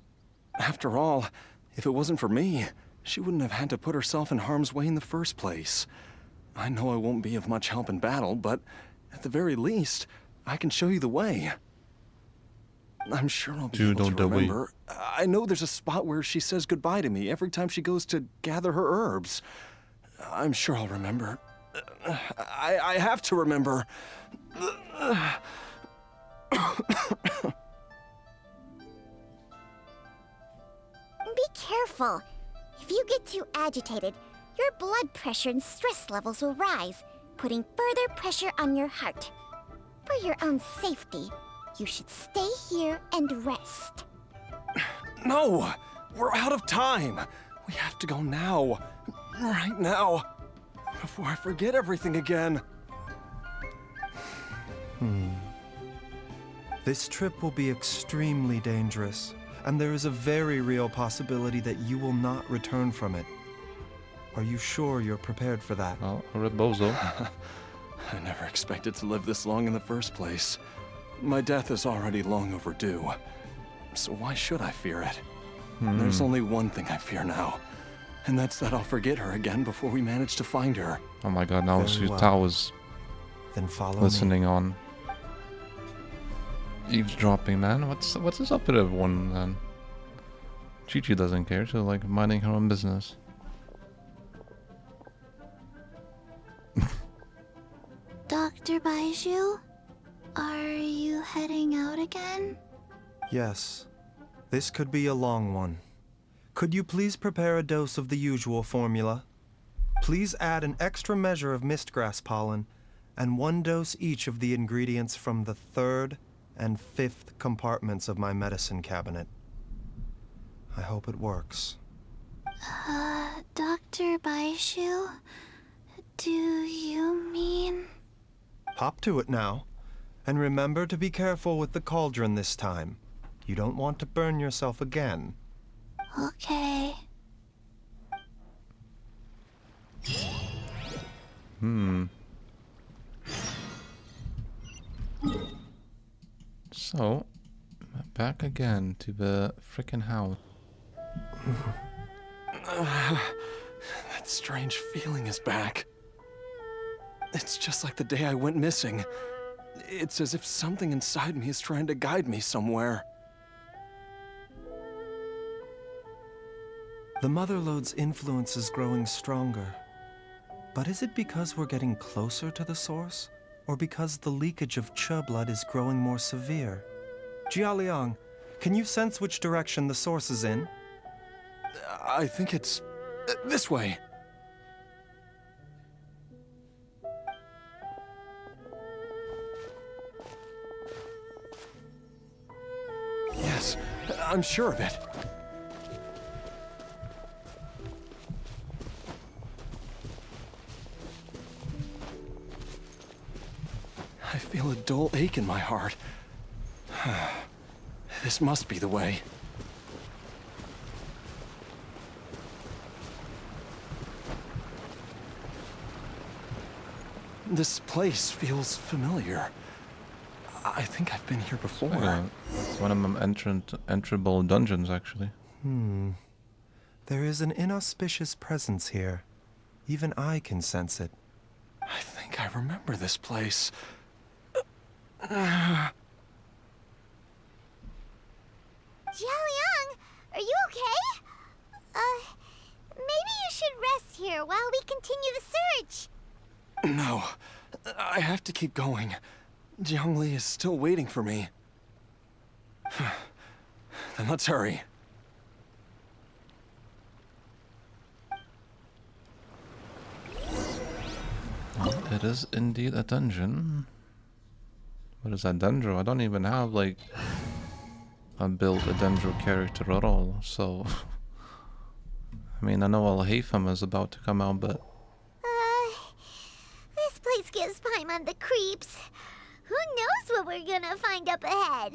After all, if it wasn't for me, she wouldn't have had to put herself in harm's way in the first place. I know I won't be of much help in battle, but at the very least, I can show you the way. I'm sure I'll be able to remember. I know there's a spot where she says goodbye to me every time she goes to gather her herbs. I'm sure I'll remember. I have to remember. Be careful. If you get too agitated, your blood pressure and stress levels will rise, putting further pressure on your heart. For your own safety, you should stay here and rest. No! We're out of time! We have to go now. Right now. Before I forget everything again. This trip will be extremely dangerous, and there is a very real possibility that you will not return from it. Are you sure you're prepared for that? Well, I read Bozo. I never expected to live this long in the first place. My death is already long overdue. so why should I fear it? There's only one thing I fear now, and that's that I'll forget her again before we manage to find her. Oh my god, now Very well. Tao was Then follow listening on. Eavesdropping, man. What's this up with everyone, then? Chi-Chi doesn't care. She's like minding her own business. Dr. Baiju, are you heading out again? Yes. This could be a long one. Could you please prepare a dose of the usual formula? Please add an extra measure of mistgrass pollen, and 1 dose each of the ingredients from the 3rd and 5th compartments of my medicine cabinet. I hope it works. Dr. Baiju, do you mean... Hop to it now. And remember to be careful with the cauldron this time. You don't want to burn yourself again. Okay. So, back again to the frickin' house. That strange feeling is back. It's just like the day I went missing. It's as if something inside me is trying to guide me somewhere. The Mother Lode's influence is growing stronger. But is it because we're getting closer to the source? Or because the leakage of Che blood is growing more severe? Jialiang, can you sense which direction the source is in? I think it's this way. Yes, I'm sure of it. I feel a dull ache in my heart. This must be the way. This place feels familiar. I think I've been here before. Yeah, it's one of them enterable dungeons, actually. There is an inauspicious presence here. Even I can sense it. I think I remember this place. Jialiang, are you okay? Maybe you should rest here while we continue the search. No, I have to keep going. Jiangli is still waiting for me. Then let's hurry. Well, it is indeed a dungeon. What is that Dendro? I don't even have, like, built a Dendro character at all, so... I mean, I know Al-Haytham is about to come out, but... This place gives Paimon the creeps. Who knows what we're gonna find up ahead?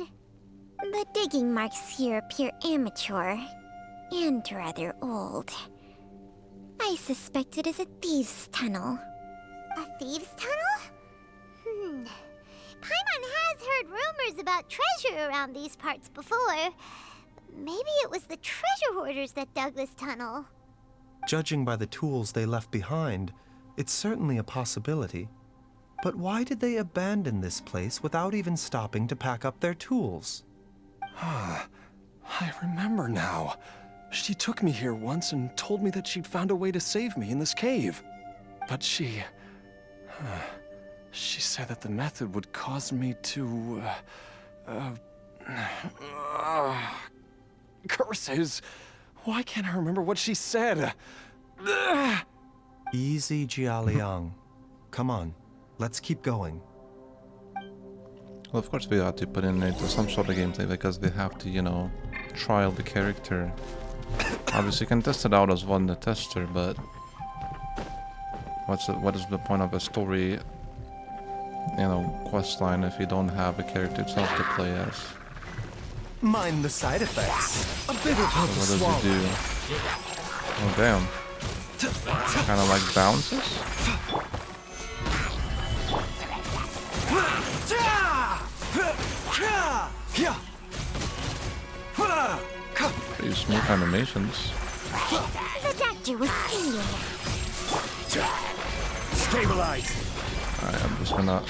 The digging marks here appear amateur and rather old. I suspect it is a thieves' tunnel. A thieves' tunnel? Paimon has heard rumors about treasure around these parts before. Maybe it was the treasure hoarders that dug this tunnel. Judging by the tools they left behind, it's certainly a possibility. But why did they abandon this place without even stopping to pack up their tools? I remember now. She took me here once and told me that she'd found a way to save me in this cave. But she said that the method would cause me to... curses! Why can't I remember what she said? Easy, Jialiang. Come on, let's keep going. Well, of course we have to put in into some sort of gameplay because they have to, you know, trial the character. Obviously you can test it out as one the tester, but what is the point of a story, you know, quest line if you don't have a character itself to play as? Mind the side effects. A bitter pill to So swallow. what does he do? Oh damn. Kinda like bounces? Pretty smooth animations. The doctor was seeing. Stabilize. Alright, I'm just gonna.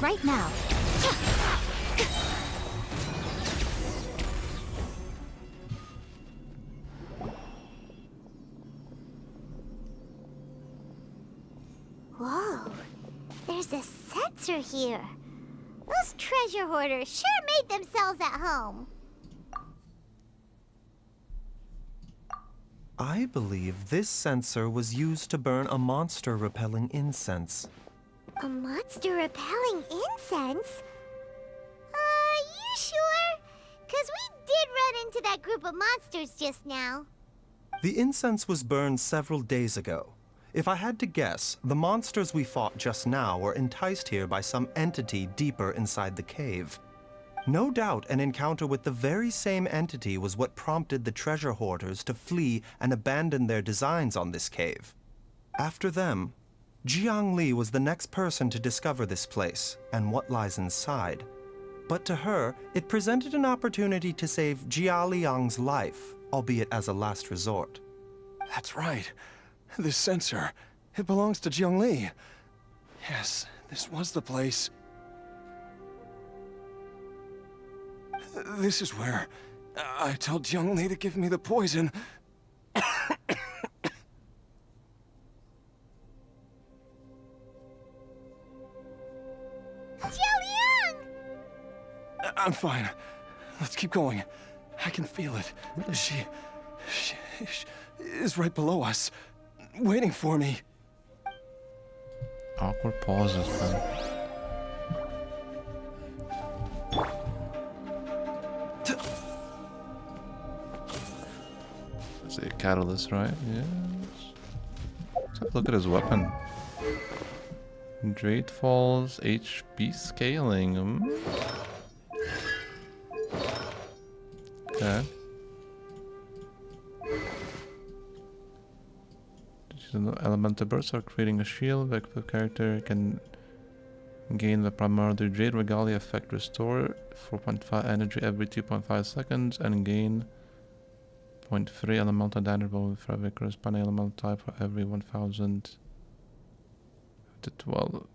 Right now. Whoa, there's a sensor here. Those treasure hoarders sure made themselves at home. I believe this sensor was used to burn a monster-repelling incense. A monster repelling incense? You sure? 'Cause we did run into that group of monsters just now. The incense was burned several days ago. If I had to guess, the monsters we fought just now were enticed here by some entity deeper inside the cave. No doubt an encounter with the very same entity was what prompted the treasure hoarders to flee and abandon their designs on this cave. After them, Jiang Li was the next person to discover this place and what lies inside. But to her, it presented an opportunity to save Jia Liang's life, albeit as a last resort. That's right. This sensor, it belongs to Jiangli. Yes, this was the place. This is where I told Jiangli to give me the poison. Jialiang! I'm fine. Let's keep going. I can feel it. She is right below us, waiting for me. Awkward pauses, man. That's a catalyst, right? Yes. Let's have a look at his weapon. Drade Falls HP scaling. Okay. Elemental bursts are creating a shield. The equipped character can gain the primarily Jade Regalia effect, restore 4.5 energy every 2.5 seconds, and gain 0.3 elemental damage with every corresponding elemental type for every 1000 to 12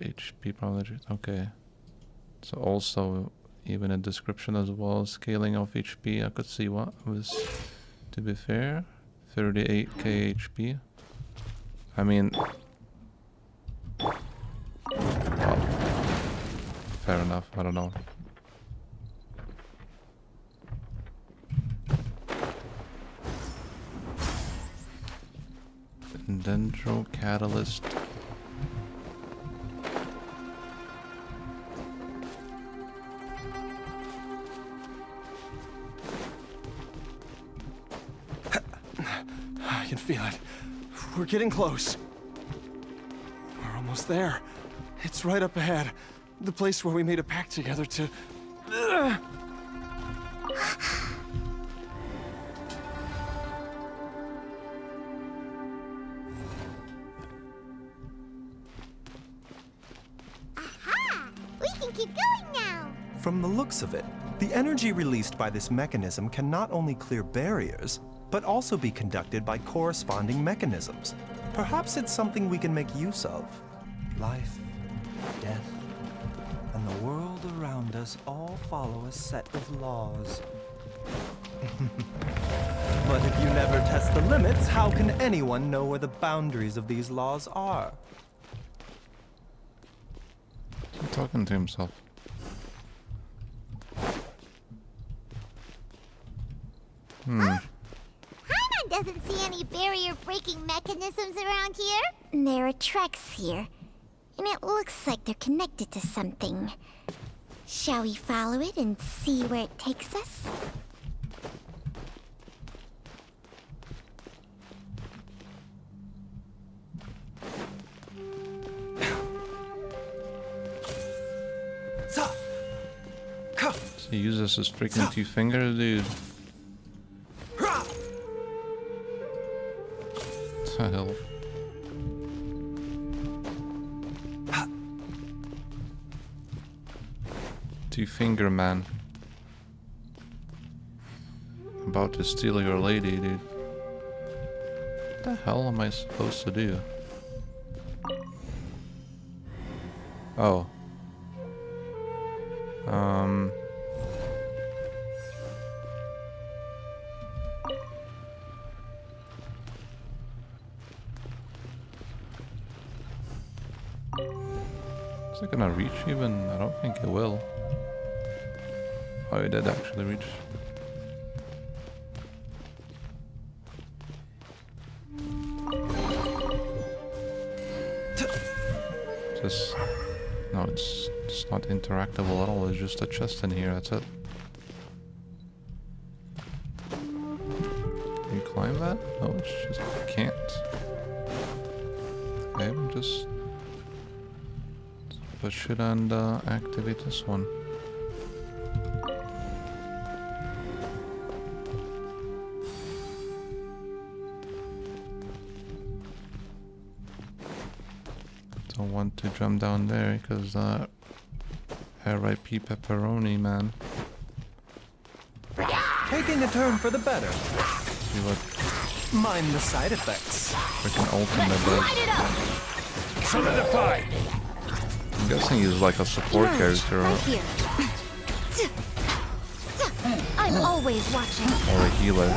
HP primarily. Okay. So also even a description as well, scaling of HP. I could see what was, to be fair, 38k HP. I mean, well, fair enough, I don't know. Dendro Catalyst. I can feel it. We're getting close. We're almost there. It's right up ahead. The place where we made a pact together to... Aha! We can keep going now. From the looks of it, the energy released by this mechanism can not only clear barriers, but also be conducted by corresponding mechanisms. Perhaps it's something we can make use of. Life, death, and the world around us all follow a set of laws. But if you never test the limits, how can anyone know where the boundaries of these laws are? He's talking to himself. Paimon doesn't see any barrier-breaking mechanisms around here. There are tracks here, and it looks like they're connected to something. Shall we follow it and see where it takes us? He uses his freaking two fingers, dude. What the hell? Two finger man. about to steal your lady, dude. What the hell am I supposed to do? Oh. Is it gonna reach even? I don't think it will. Oh, it did actually reach. Just... No, it's not interactable at all. It's just a chest in here, that's it. Can you climb that? No, it's just... can't. Okay, we'll just... push it and activate this one. Don't want to jump down there because R.I.P. pepperoni, man. Taking a turn for the better. See what Mind the side effects. freaking ultimate does. Solidify! I'm guessing he's like a support character Right here. I'm always watching. or a healer.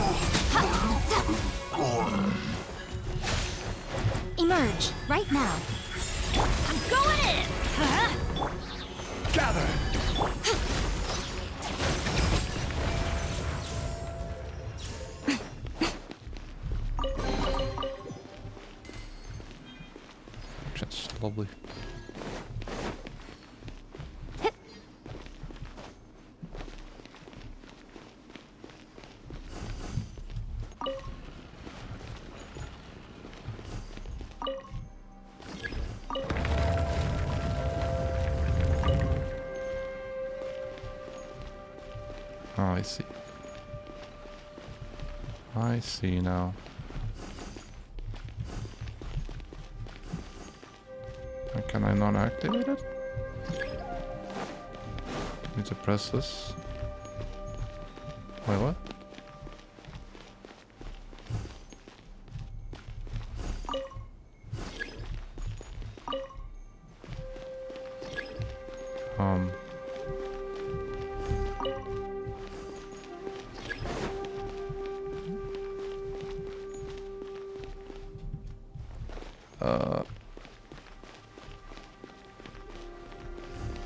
Emerge right now. I'm going in. Gather! Just lovely. Oh, I see. I see now. Can I not activate it? Need to press this. Wait, what?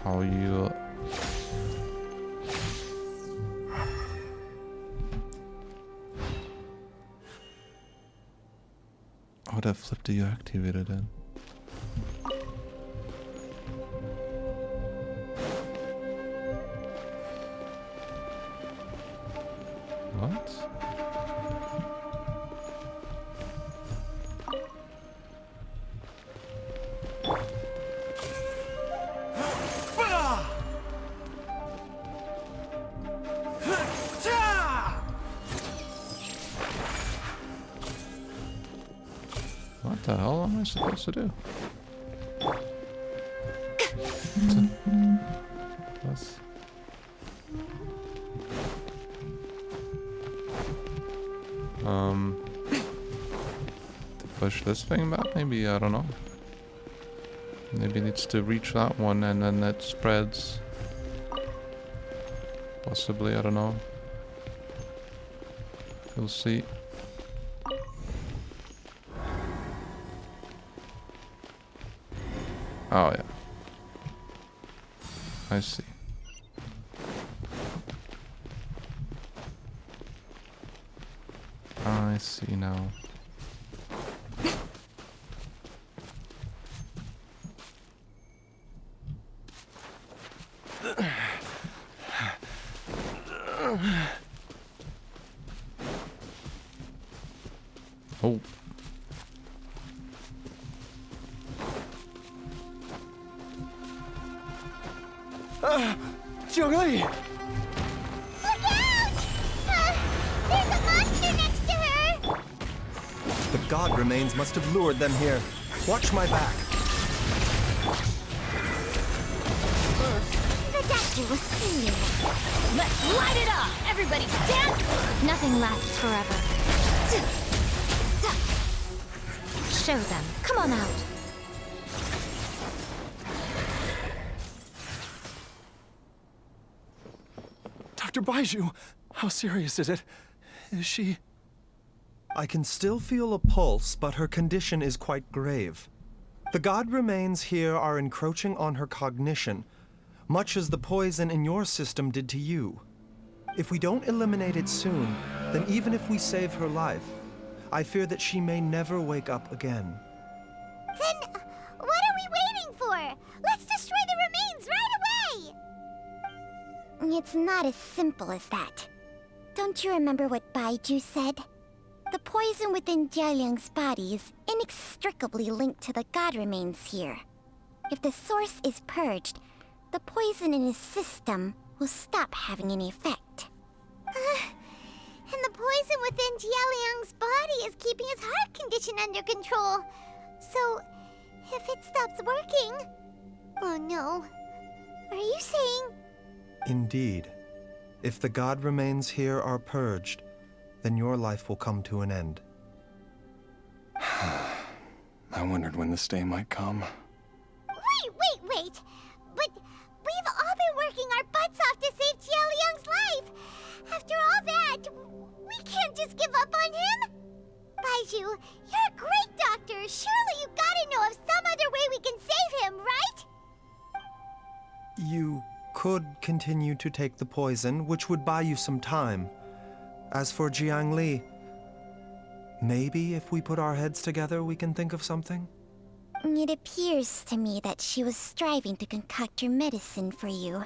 How you... How the flip do you activate it then? What? What the hell am I supposed to do? What's... To push this thing back, maybe, I don't know. Maybe it needs to reach that one and then it spreads. Possibly, I don't know. We'll see. Oh yeah. I see. I see now. Oh. Zhongli! Look out! There's a monster next to her! The god remains must have lured them here. Watch my back. The doctor will see you. Let's light it up! Everybody stand! Nothing lasts forever. Show them. Come on out. Dr. Baiju, how serious is it? Is she... I can still feel a pulse, but her condition is quite grave. The god remains here are encroaching on her cognition, much as the poison in your system did to you. If we don't eliminate it soon, then even if we save her life, I fear that she may never wake up again. Then what are we waiting for? Let's destroy the remains right away! It's not as simple as that. Don't you remember what Baiju said? The poison within Jialiang's body is inextricably linked to the god remains here. If the source is purged, the poison in his system will stop having any effect. And the poison within Jialiang's body is keeping his heart condition under control. So, if it stops working... Oh no. Are you saying... Indeed. If the god remains here are purged, then your life will come to an end. I wondered when this day might come. Wait! But we've all been working our butts off to save Jialiang's life! After all that, we can't just give up on him! Baiju, you're a great doctor! Surely you gotta know of some other way we can save him, right? You could continue to take the poison, which would buy you some time. As for Jiang Li, maybe if we put our heads together, we can think of something? It appears to me that she was striving to concoct her medicine for you,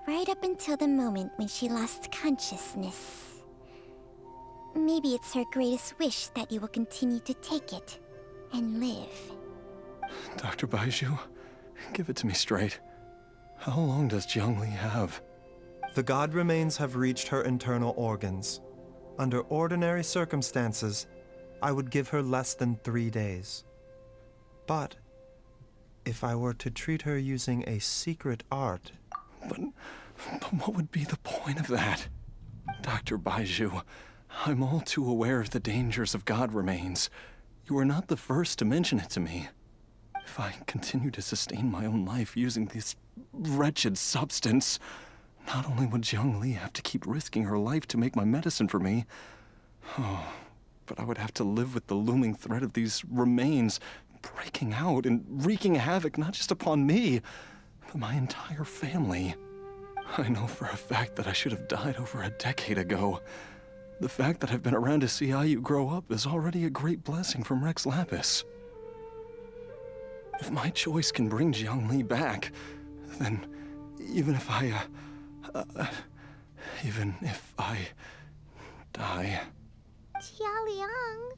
right up until the moment when she lost consciousness. Maybe it's her greatest wish that you will continue to take it and live. Dr. Baiju, give it to me straight. How long does Jiang Li have? The god remains have reached her internal organs. Under ordinary circumstances, I would give her less than 3 days. But if I were to treat her using a secret art... But what would be the point of that? Dr. Baiju, I'm all too aware of the dangers of god remains. You are not the first to mention it to me. If I continue to sustain my own life using this wretched substance, not only would Jiang Li have to keep risking her life to make my medicine for me, but I would have to live with the looming threat of these remains breaking out and wreaking havoc not just upon me, but my entire family. I know for a fact that I should have died over a decade ago. The fact that I've been around to see how you grow up is already a great blessing from Rex Lapis. If my choice can bring Jiang Li back, then even if I die... Jialiang...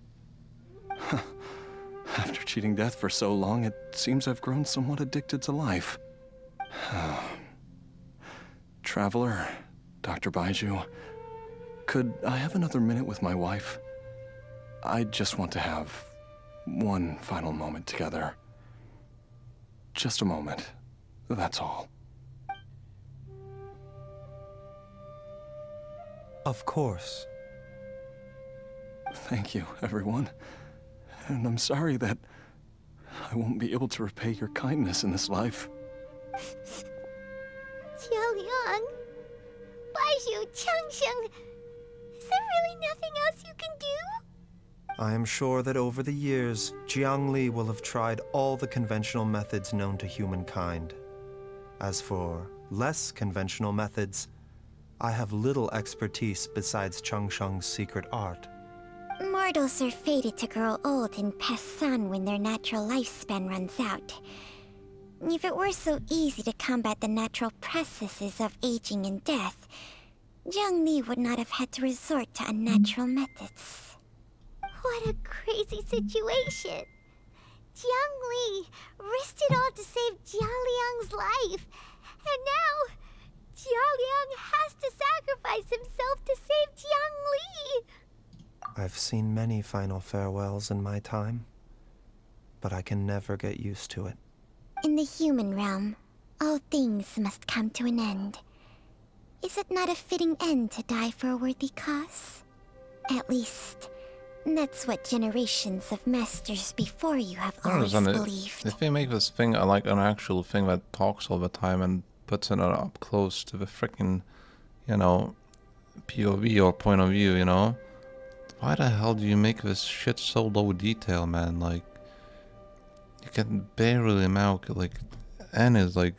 After cheating death for so long, it seems I've grown somewhat addicted to life. Traveler, Dr. Baiju, could I have another minute with my wife? I just want to have one final moment together. Just a moment, that's all. Of course. Thank you, everyone. And I'm sorry that I won't be able to repay your kindness in this life. Jialiang... Baiju, Changsheng... Is there really nothing else you can do? I am sure that over the years, Jiang Li will have tried all the conventional methods known to humankind. As for less conventional methods, I have little expertise besides Changsheng's secret art. Mortals are fated to grow old and pass on when their natural lifespan runs out. If it were so easy to combat the natural processes of aging and death, Jiang Li would not have had to resort to unnatural methods. What a crazy situation. Jiang Li risked it all to save Jialiang's life. And now, Jialiang has to sacrifice himself to save Jiang Li. I've seen many final farewells in my time, but I can never get used to it. In the human realm, All things must come to an end. Is it not a fitting end to die for a worthy cause? At least, that's what generations of masters before you have I always understand it. believed. If they make this thing like an actual thing that talks all the time and puts it up close to the freaking, you know, POV or point of view, you know, why the hell do you make this shit so low detail, man? Like, you can barely make like, N is like,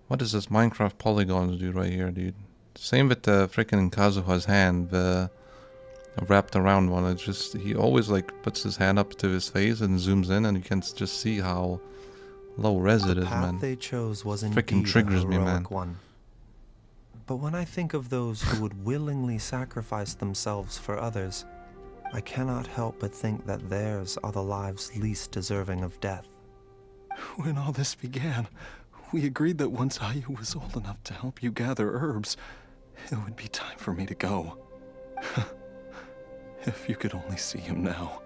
what is this Minecraft polygons do right here, dude? Same with the freaking Kazuha's hand, the wrapped around one. It's just, he always like puts his hand up to his face and zooms in, and you can just see how low res it The is, path man. they chose was Freaking indeed triggers a me, heroic man. one. But when I think of those who would willingly sacrifice themselves for others, I cannot help but think that theirs are the lives least deserving of death. When all this began, we agreed that once Ayu was old enough to help you gather herbs, it would be time for me to go. If you could only see him now.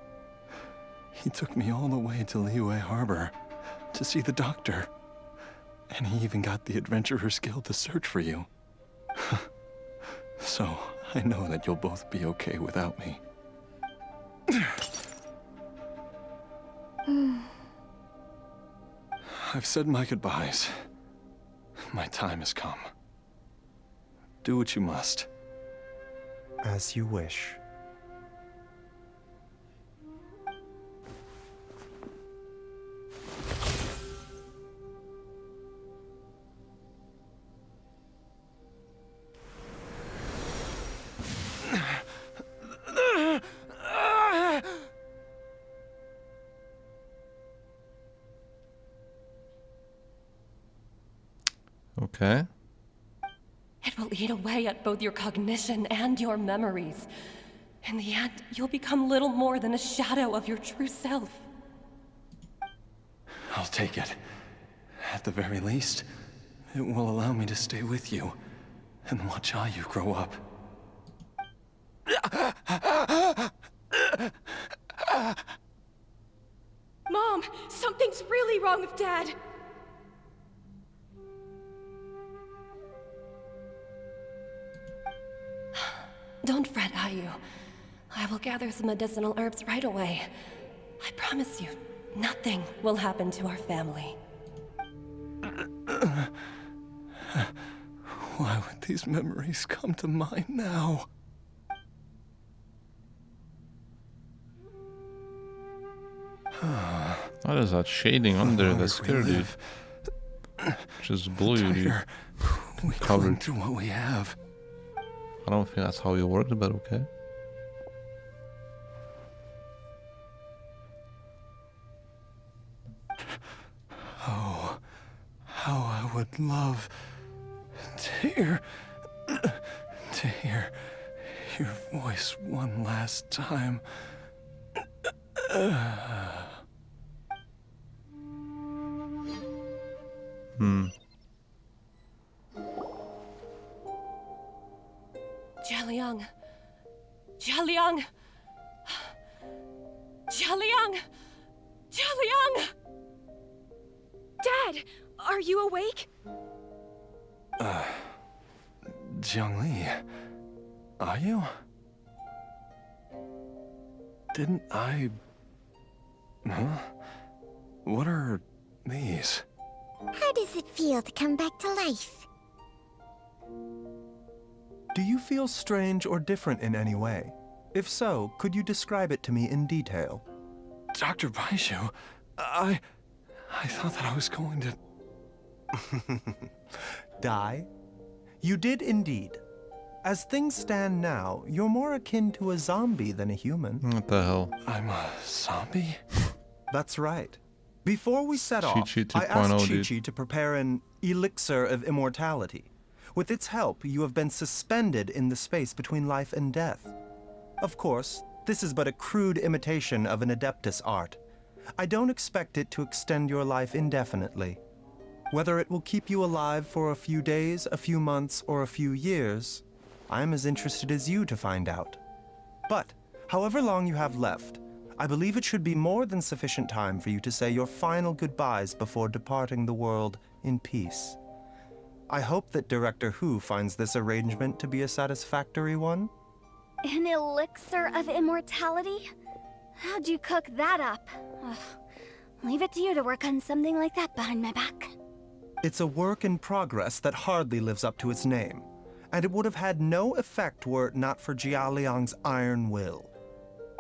He took me all the way to Liyue Harbor to see the doctor. And he even got the Adventurers Guild to search for you. So, I know that you'll both be okay without me. I've said my goodbyes. My time has come. Do what you must. As you wish. Okay. It will eat away at both your cognition and your memories. In the end, you'll become little more than a shadow of your true self. I'll take it. At the very least, it will allow me to stay with you and watch Ayu grow up. Mom, something's really wrong with Dad. Don't fret, Ayu. I will gather some medicinal herbs right away. I promise you, nothing will happen to our family. Why would these memories come to mind now? What is that shading under the skirt, dude? Just blue, dude. We cling to what we have. I don't think that's how you worked, but okay. Oh, how I would love to hear your voice one last time. Jialiang. Jialiang. Jialiang. Jialiang. Dad, are you awake? Jiangli, are you? Didn't I... Huh? What are these? How does it feel to come back to life? Do you feel strange or different in any way? If so, could you describe it to me in detail? Dr. Baishu, I thought that I was going to... Die? You did indeed. As things stand now, you're more akin to a zombie than a human. What the hell? I'm a zombie? That's right. Before we set off, Chi-Chi I asked 2.0, dude. Chi-Chi to prepare an elixir of immortality. With its help, you have been suspended in the space between life and death. Of course, this is but a crude imitation of an Adeptus art. I don't expect it to extend your life indefinitely. Whether it will keep you alive for a few days, a few months, or a few years, I'm as interested as you to find out. But, however long you have left, I believe it should be more than sufficient time for you to say your final goodbyes before departing the world in peace. I hope that Director Hu finds this arrangement to be a satisfactory one. An elixir of immortality? How'd you cook that up? Ugh. Leave it to you to work on something like that behind my back. It's a work in progress that hardly lives up to its name, and it would have had no effect were it not for Jialiang's iron will.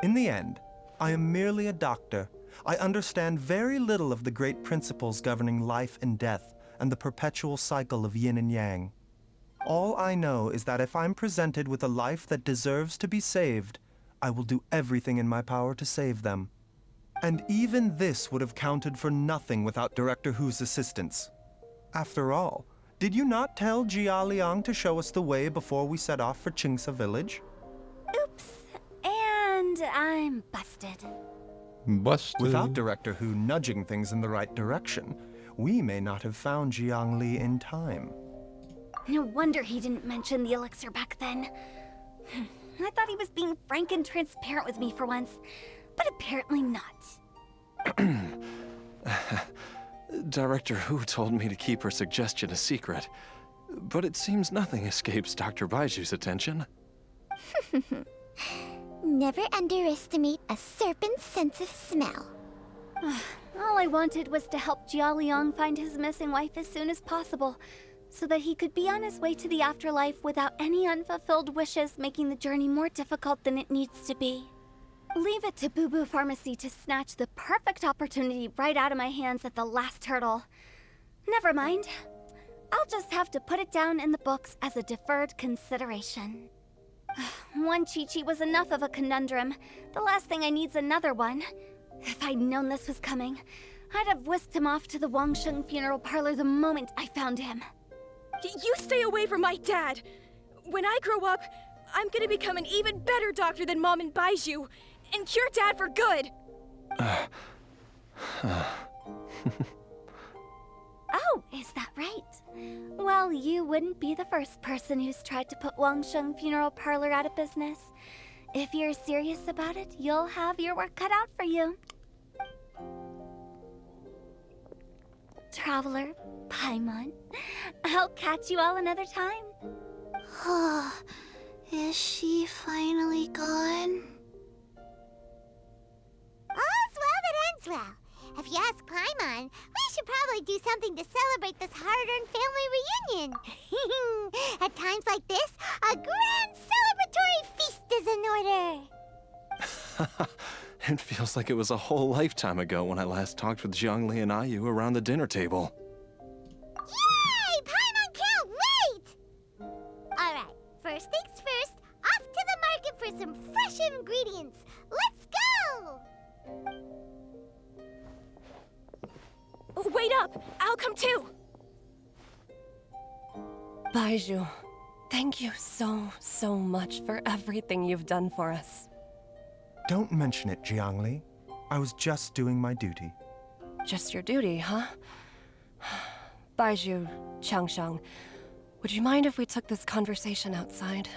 In the end, I am merely a doctor. I understand very little of the great principles governing life and death and the perpetual cycle of yin and yang. All I know is that if I'm presented with a life that deserves to be saved, I will do everything in my power to save them. And even this would have counted for nothing without Director Hu's assistance. After all, did you not tell Jia Liang to show us the way before we set off for Qingsa village? Oops. And I'm busted. Busted. Without Director Hu nudging things in the right direction, we may not have found Jiang Li in time. No wonder he didn't mention the elixir back then. I thought he was being frank and transparent with me for once, but apparently not. Director Hu told me to keep her suggestion a secret, but it seems nothing escapes Dr. Baiju's attention. Never underestimate a serpent's sense of smell. All I wanted was to help Jialiang find his missing wife as soon as possible, so that he could be on his way to the afterlife without any unfulfilled wishes making the journey more difficult than it needs to be. Leave it to Boo Boo Pharmacy to snatch the perfect opportunity right out of my hands at the last hurdle. Never mind. I'll just have to put it down in the books as a deferred consideration. One Chi-Chi was enough of a conundrum. The last thing I need's another one. If I'd known this was coming, I'd have whisked him off to the Wangsheng funeral parlor the moment I found him. You stay away from my dad! When I grow up, I'm gonna become an even better doctor than Mom and Baiju, and cure Dad for good! Oh, is that right? Well, you wouldn't be the first person who's tried to put Wangsheng funeral parlor out of business. If you're serious about it, you'll have your work cut out for you. Traveler, Paimon, I'll catch you all another time. Is she finally gone? All's well that ends well. If you ask Paimon, we should probably do something to celebrate this hard-earned family reunion. At times like this, a grand celebratory feast is in order. It feels like it was a whole lifetime ago when I last talked with Zhongli and Ayu around the dinner table. Yay! Paimon can't wait! Alright, first things first, off to the market for some fresh ingredients. Let's go! Wait up! I'll come too! Baiju, thank you so much for everything you've done for us. Don't mention it, Jiangli. I was just doing my duty. Just your duty, huh? Baiju, Changsheng, would you mind if we took this conversation outside?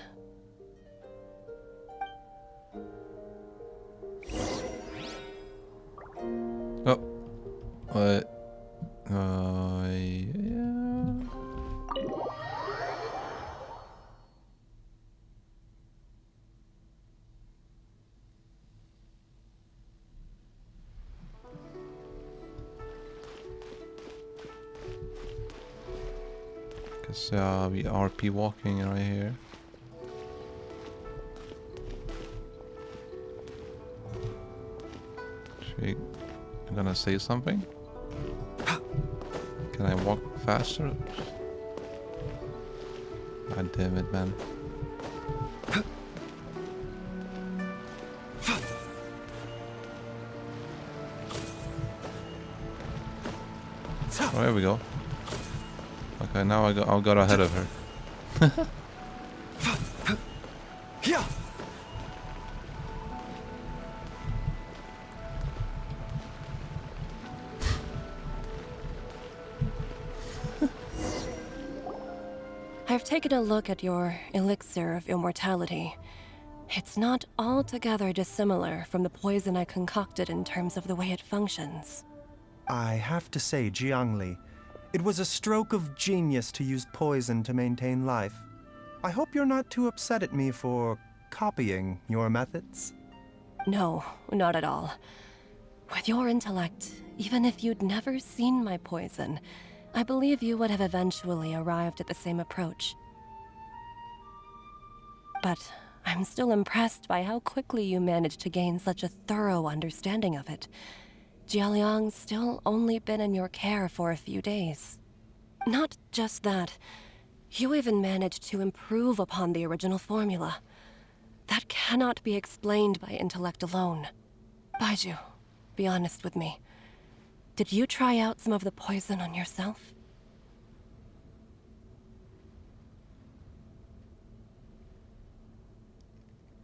Oh. Yeah. Guess we RP walking right here. She gonna say something? Can I walk faster? God damn it, man. Oh, there we go. Okay, now I got ahead of her. I've taken a look at your elixir of immortality. It's not altogether dissimilar from the poison I concocted in terms of the way it functions. I have to say, Jiangli, it was a stroke of genius to use poison to maintain life. I hope you're not too upset at me for copying your methods. No, not at all. With your intellect, even if you'd never seen my poison, I believe you would have eventually arrived at the same approach. But I'm still impressed by how quickly you managed to gain such a thorough understanding of it. Jialiang's still only been in your care for a few days. Not just that, you even managed to improve upon the original formula. That cannot be explained by intellect alone. Baizhu, be honest with me. Did you try out some of the poison on yourself?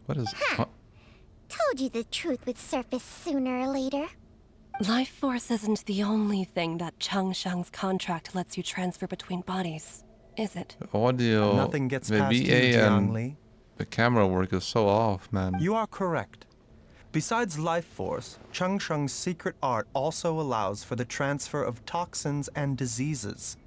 What is... Told you the truth would surface sooner or later. Life force isn't the only thing that Changsheng's contract lets you transfer between bodies, is it? Audio... Nothing gets the past you, VA and Jiangli. the camera work is so off, man. You are correct. Besides life force, Changsheng's secret art also allows for the transfer of toxins and diseases.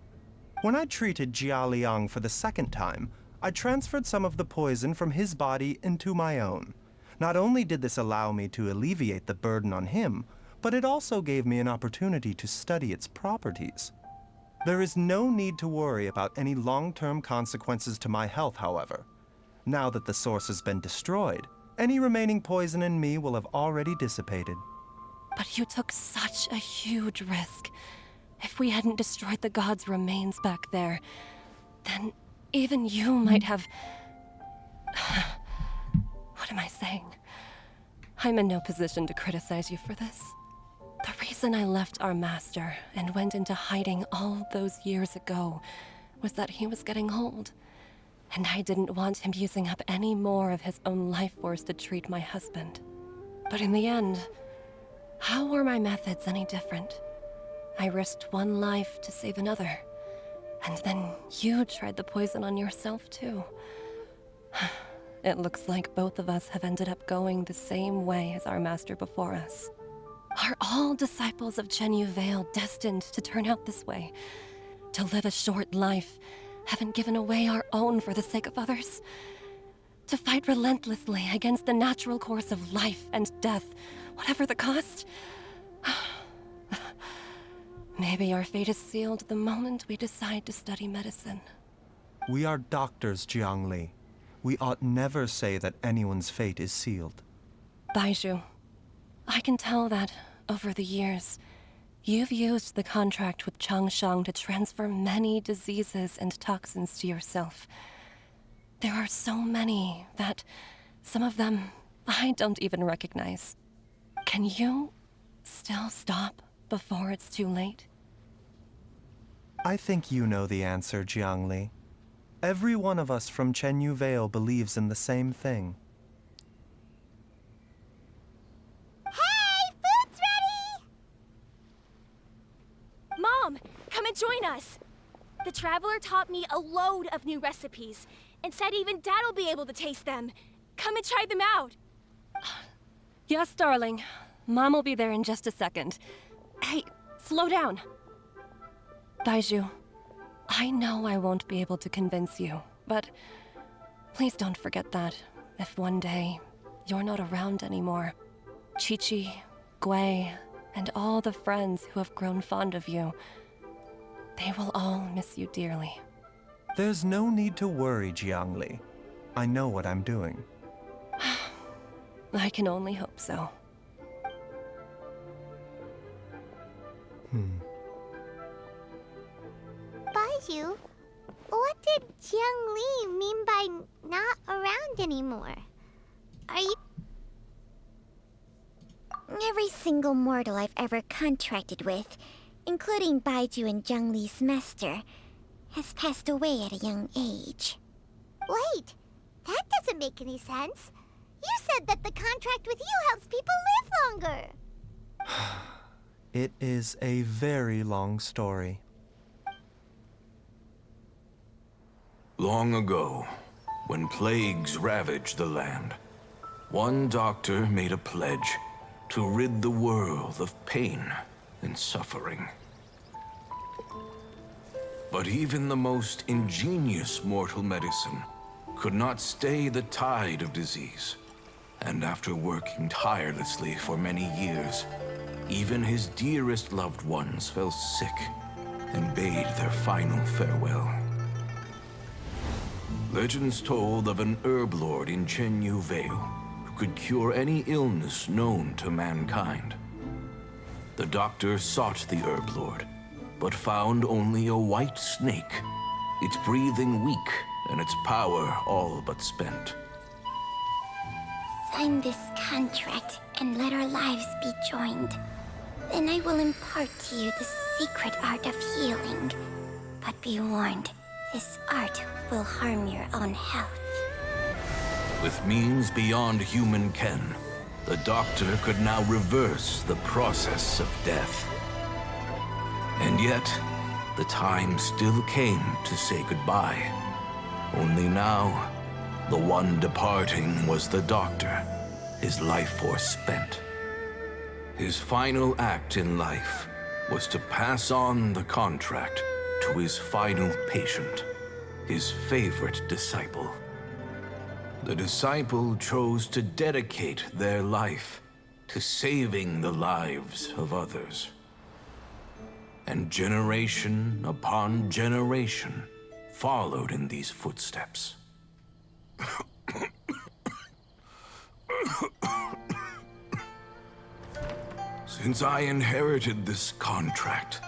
When I treated Jia Liang for the second time, I transferred some of the poison from his body into my own. Not only did this allow me to alleviate the burden on him, but it also gave me an opportunity to study its properties. There is no need to worry about any long-term consequences to my health, however. Now that the source has been destroyed, any remaining poison in me will have already dissipated. But you took such a huge risk. If we hadn't destroyed the god's remains back there, then even you might have... What am I saying? I'm in no position to criticize you for this. The reason I left our master and went into hiding all those years ago was that he was getting old, and I didn't want him using up any more of his own life force to treat my husband. But in the end, how were my methods any different? I risked one life to save another, and then you tried the poison on yourself too. It looks like both of us have ended up going the same way as our master before us. Are all disciples of Chenyu Vale destined to turn out this way? To live a short life, having given away our own for the sake of others? To fight relentlessly against the natural course of life and death, whatever the cost? Maybe our fate is sealed the moment we decide to study medicine. We are doctors, Jiangli. We ought never say that anyone's fate is sealed. Baizhu, I can tell that, over the years, you've used the contract with Changsheng to transfer many diseases and toxins to yourself. There are so many that, some of them, I don't even recognize. Can you still stop before it's too late? I think you know the answer, Jiangli. Every one of us from Chenyu Vale believes in the same thing. Hey, food's ready! Mom, come and join us. The Traveler taught me a load of new recipes and said even Dad'll be able to taste them. Come and try them out. Yes, darling. Mom will be there in just a second. Hey, slow down. Baizhu, I know I won't be able to convince you, but please don't forget that if one day you're not around anymore, Qiqi, Gui, and all the friends who have grown fond of you, they will all miss you dearly. There's no need to worry, Jiangli. I know what I'm doing. I can only hope so. Baizhu, what did Jiangli mean by not around anymore? Are you... Every single mortal I've ever contracted with, including Baizhu and Zhengli's master, has passed away at a young age. Wait, that doesn't make any sense. You said that the contract with you helps people live longer. It is a very long story. Long ago, when plagues ravaged the land, One doctor made a pledge to rid the world of pain and suffering. But even the most ingenious mortal medicine could not stay the tide of disease. And after working tirelessly for many years, even his dearest loved ones fell sick and bade their final farewell. Legends told of an herb lord in Chenyu Vale who could cure any illness known to mankind. The doctor sought the herb lord, but found only a white snake, its breathing weak and its power all but spent. Sign this contract and let our lives be joined. Then I will impart to you the secret art of healing. But be warned, this art will harm your own health. With means beyond human ken, the doctor could now reverse the process of death. And yet, the time still came to say goodbye. Only now, the one departing was the doctor, his life force spent. His final act in life was to pass on the contract to his final patient, his favorite disciple. The disciple chose to dedicate their life to saving the lives of others. And generation upon generation followed in these footsteps. Since I inherited this contract,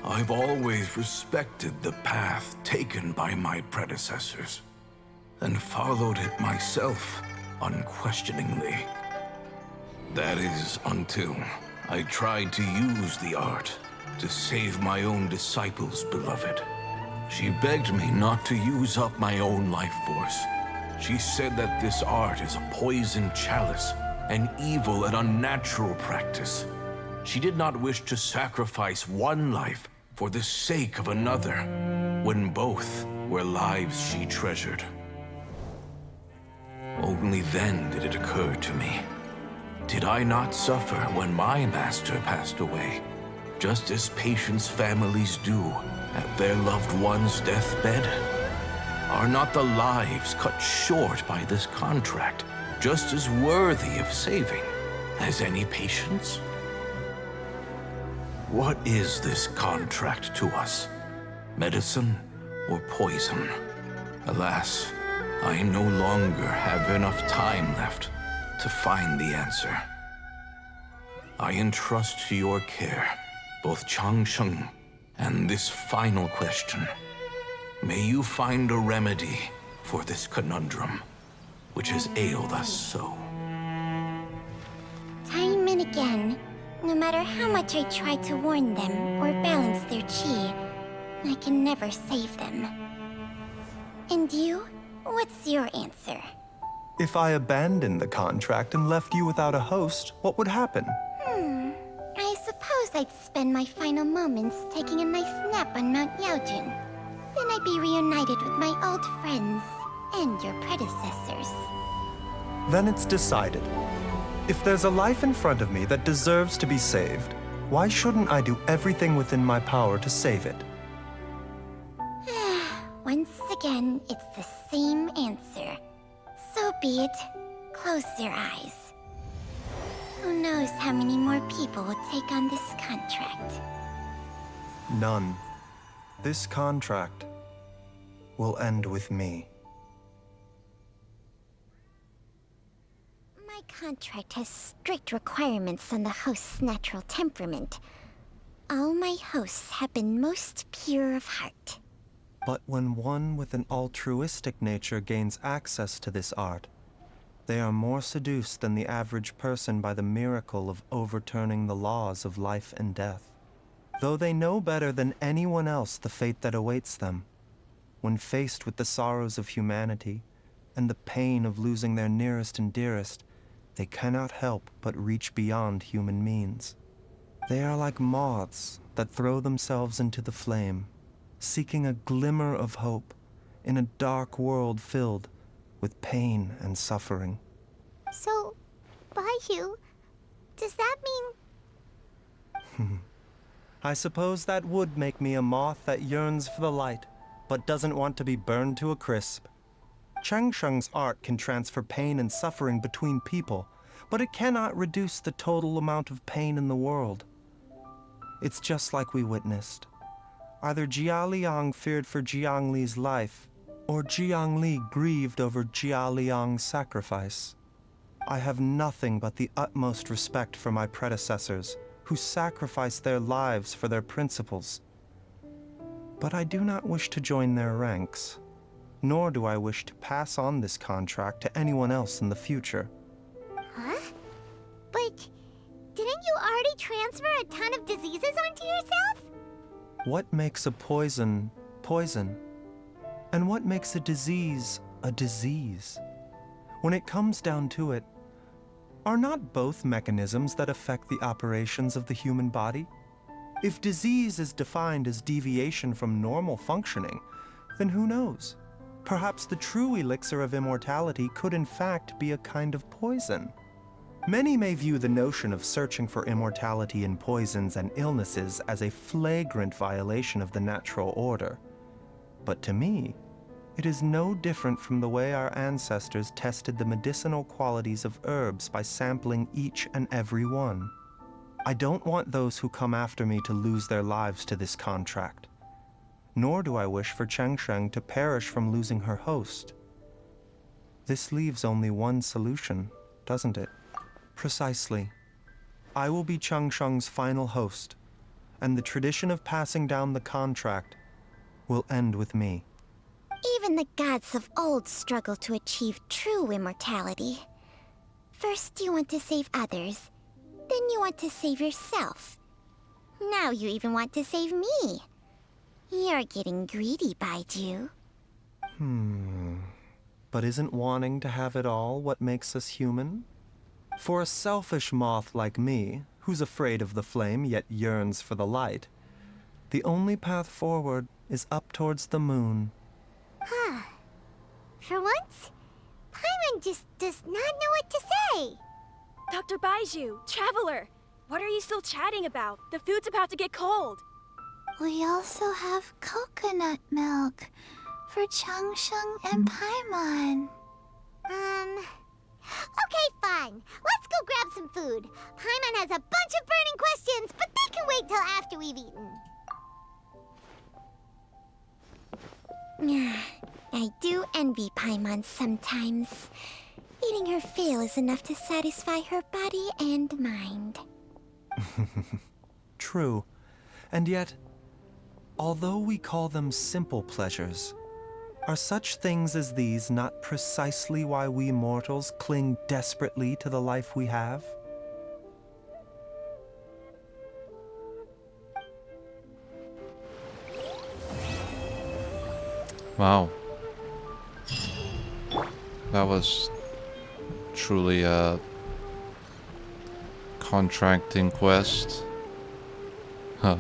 I've always respected the path taken by my predecessors, and followed it myself unquestioningly. That is, until I tried to use the art to save my own disciple's beloved. She begged me not to use up my own life force. She said that this art is a poison chalice, an evil and unnatural practice. She did not wish to sacrifice one life for the sake of another, when both were lives she treasured. Only then did it occur to me. Did I not suffer when my master passed away, just as patients' families do at their loved one's deathbed? Are not the lives cut short by this contract just as worthy of saving as any patients? What is this contract to us? Medicine or poison? Alas, I no longer have enough time left to find the answer. I entrust to your care both Changsheng and this final question. May you find a remedy for this conundrum, which has ailed us so. Time and again, no matter how much I try to warn them or balance their chi, I can never save them. And you? What's your answer? If I abandoned the contract and left you without a host, what would happen? I suppose I'd spend my final moments taking a nice nap on Mount Yaojin. Then I'd be reunited with my old friends and your predecessors. Then it's decided. If there's a life in front of me that deserves to be saved, why shouldn't I do everything within my power to save it? Once again, it's the same answer. So be it. Close your eyes. Who knows how many more people will take on this contract? None. This contract will end with me. My contract has strict requirements on the host's natural temperament. All my hosts have been most pure of heart. But when one with an altruistic nature gains access to this art, they are more seduced than the average person by the miracle of overturning the laws of life and death. Though they know better than anyone else the fate that awaits them, when faced with the sorrows of humanity and the pain of losing their nearest and dearest, they cannot help but reach beyond human means. They are like moths that throw themselves into the flame, seeking a glimmer of hope in a dark world filled with pain and suffering. So, Baizhu, does that mean... I suppose that would make me a moth that yearns for the light, but doesn't want to be burned to a crisp. Changsheng's art can transfer pain and suffering between people, but it cannot reduce the total amount of pain in the world. It's just like we witnessed. Either Jia Liang feared for Jiang Li's life, or Jiang Li grieved over Jia Liang's sacrifice. I have nothing but the utmost respect for my predecessors, who sacrificed their lives for their principles. But I do not wish to join their ranks, nor do I wish to pass on this contract to anyone else in the future. Huh? But didn't you already transfer a ton of diseases onto yourself? What makes a poison, poison? And what makes a disease, a disease? When it comes down to it, are not both mechanisms that affect the operations of the human body? If disease is defined as deviation from normal functioning, then who knows? Perhaps the true elixir of immortality could in fact be a kind of poison. Many may view the notion of searching for immortality in poisons and illnesses as a flagrant violation of the natural order. But to me, it is no different from the way our ancestors tested the medicinal qualities of herbs by sampling each and every one. I don't want those who come after me to lose their lives to this contract. Nor do I wish for Changsheng to perish from losing her host. This leaves only one solution, doesn't it? Precisely. I will be Changsheng's final host, and the tradition of passing down the contract will end with me. Even the gods of old struggle to achieve true immortality. First you want to save others, then you want to save yourself. Now you even want to save me. You're getting greedy, Baizhu. But isn't wanting to have it all what makes us human? For a selfish moth like me, who's afraid of the flame yet yearns for the light, the only path forward is up towards the moon. For once, Paimon just does not know what to say. Dr. Baizhu, Traveler, what are you still chatting about? The food's about to get cold. We also have coconut milk for Changsheng and Paimon. Okay, fine. Let's go grab some food. Paimon has a bunch of burning questions, but they can wait till after we've eaten. I do envy Paimon sometimes. Eating her fill is enough to satisfy her body and mind. True. And yet, although we call them simple pleasures, are such things as these not precisely why we mortals cling desperately to the life we have? Wow. That was truly a contracting quest. Huh.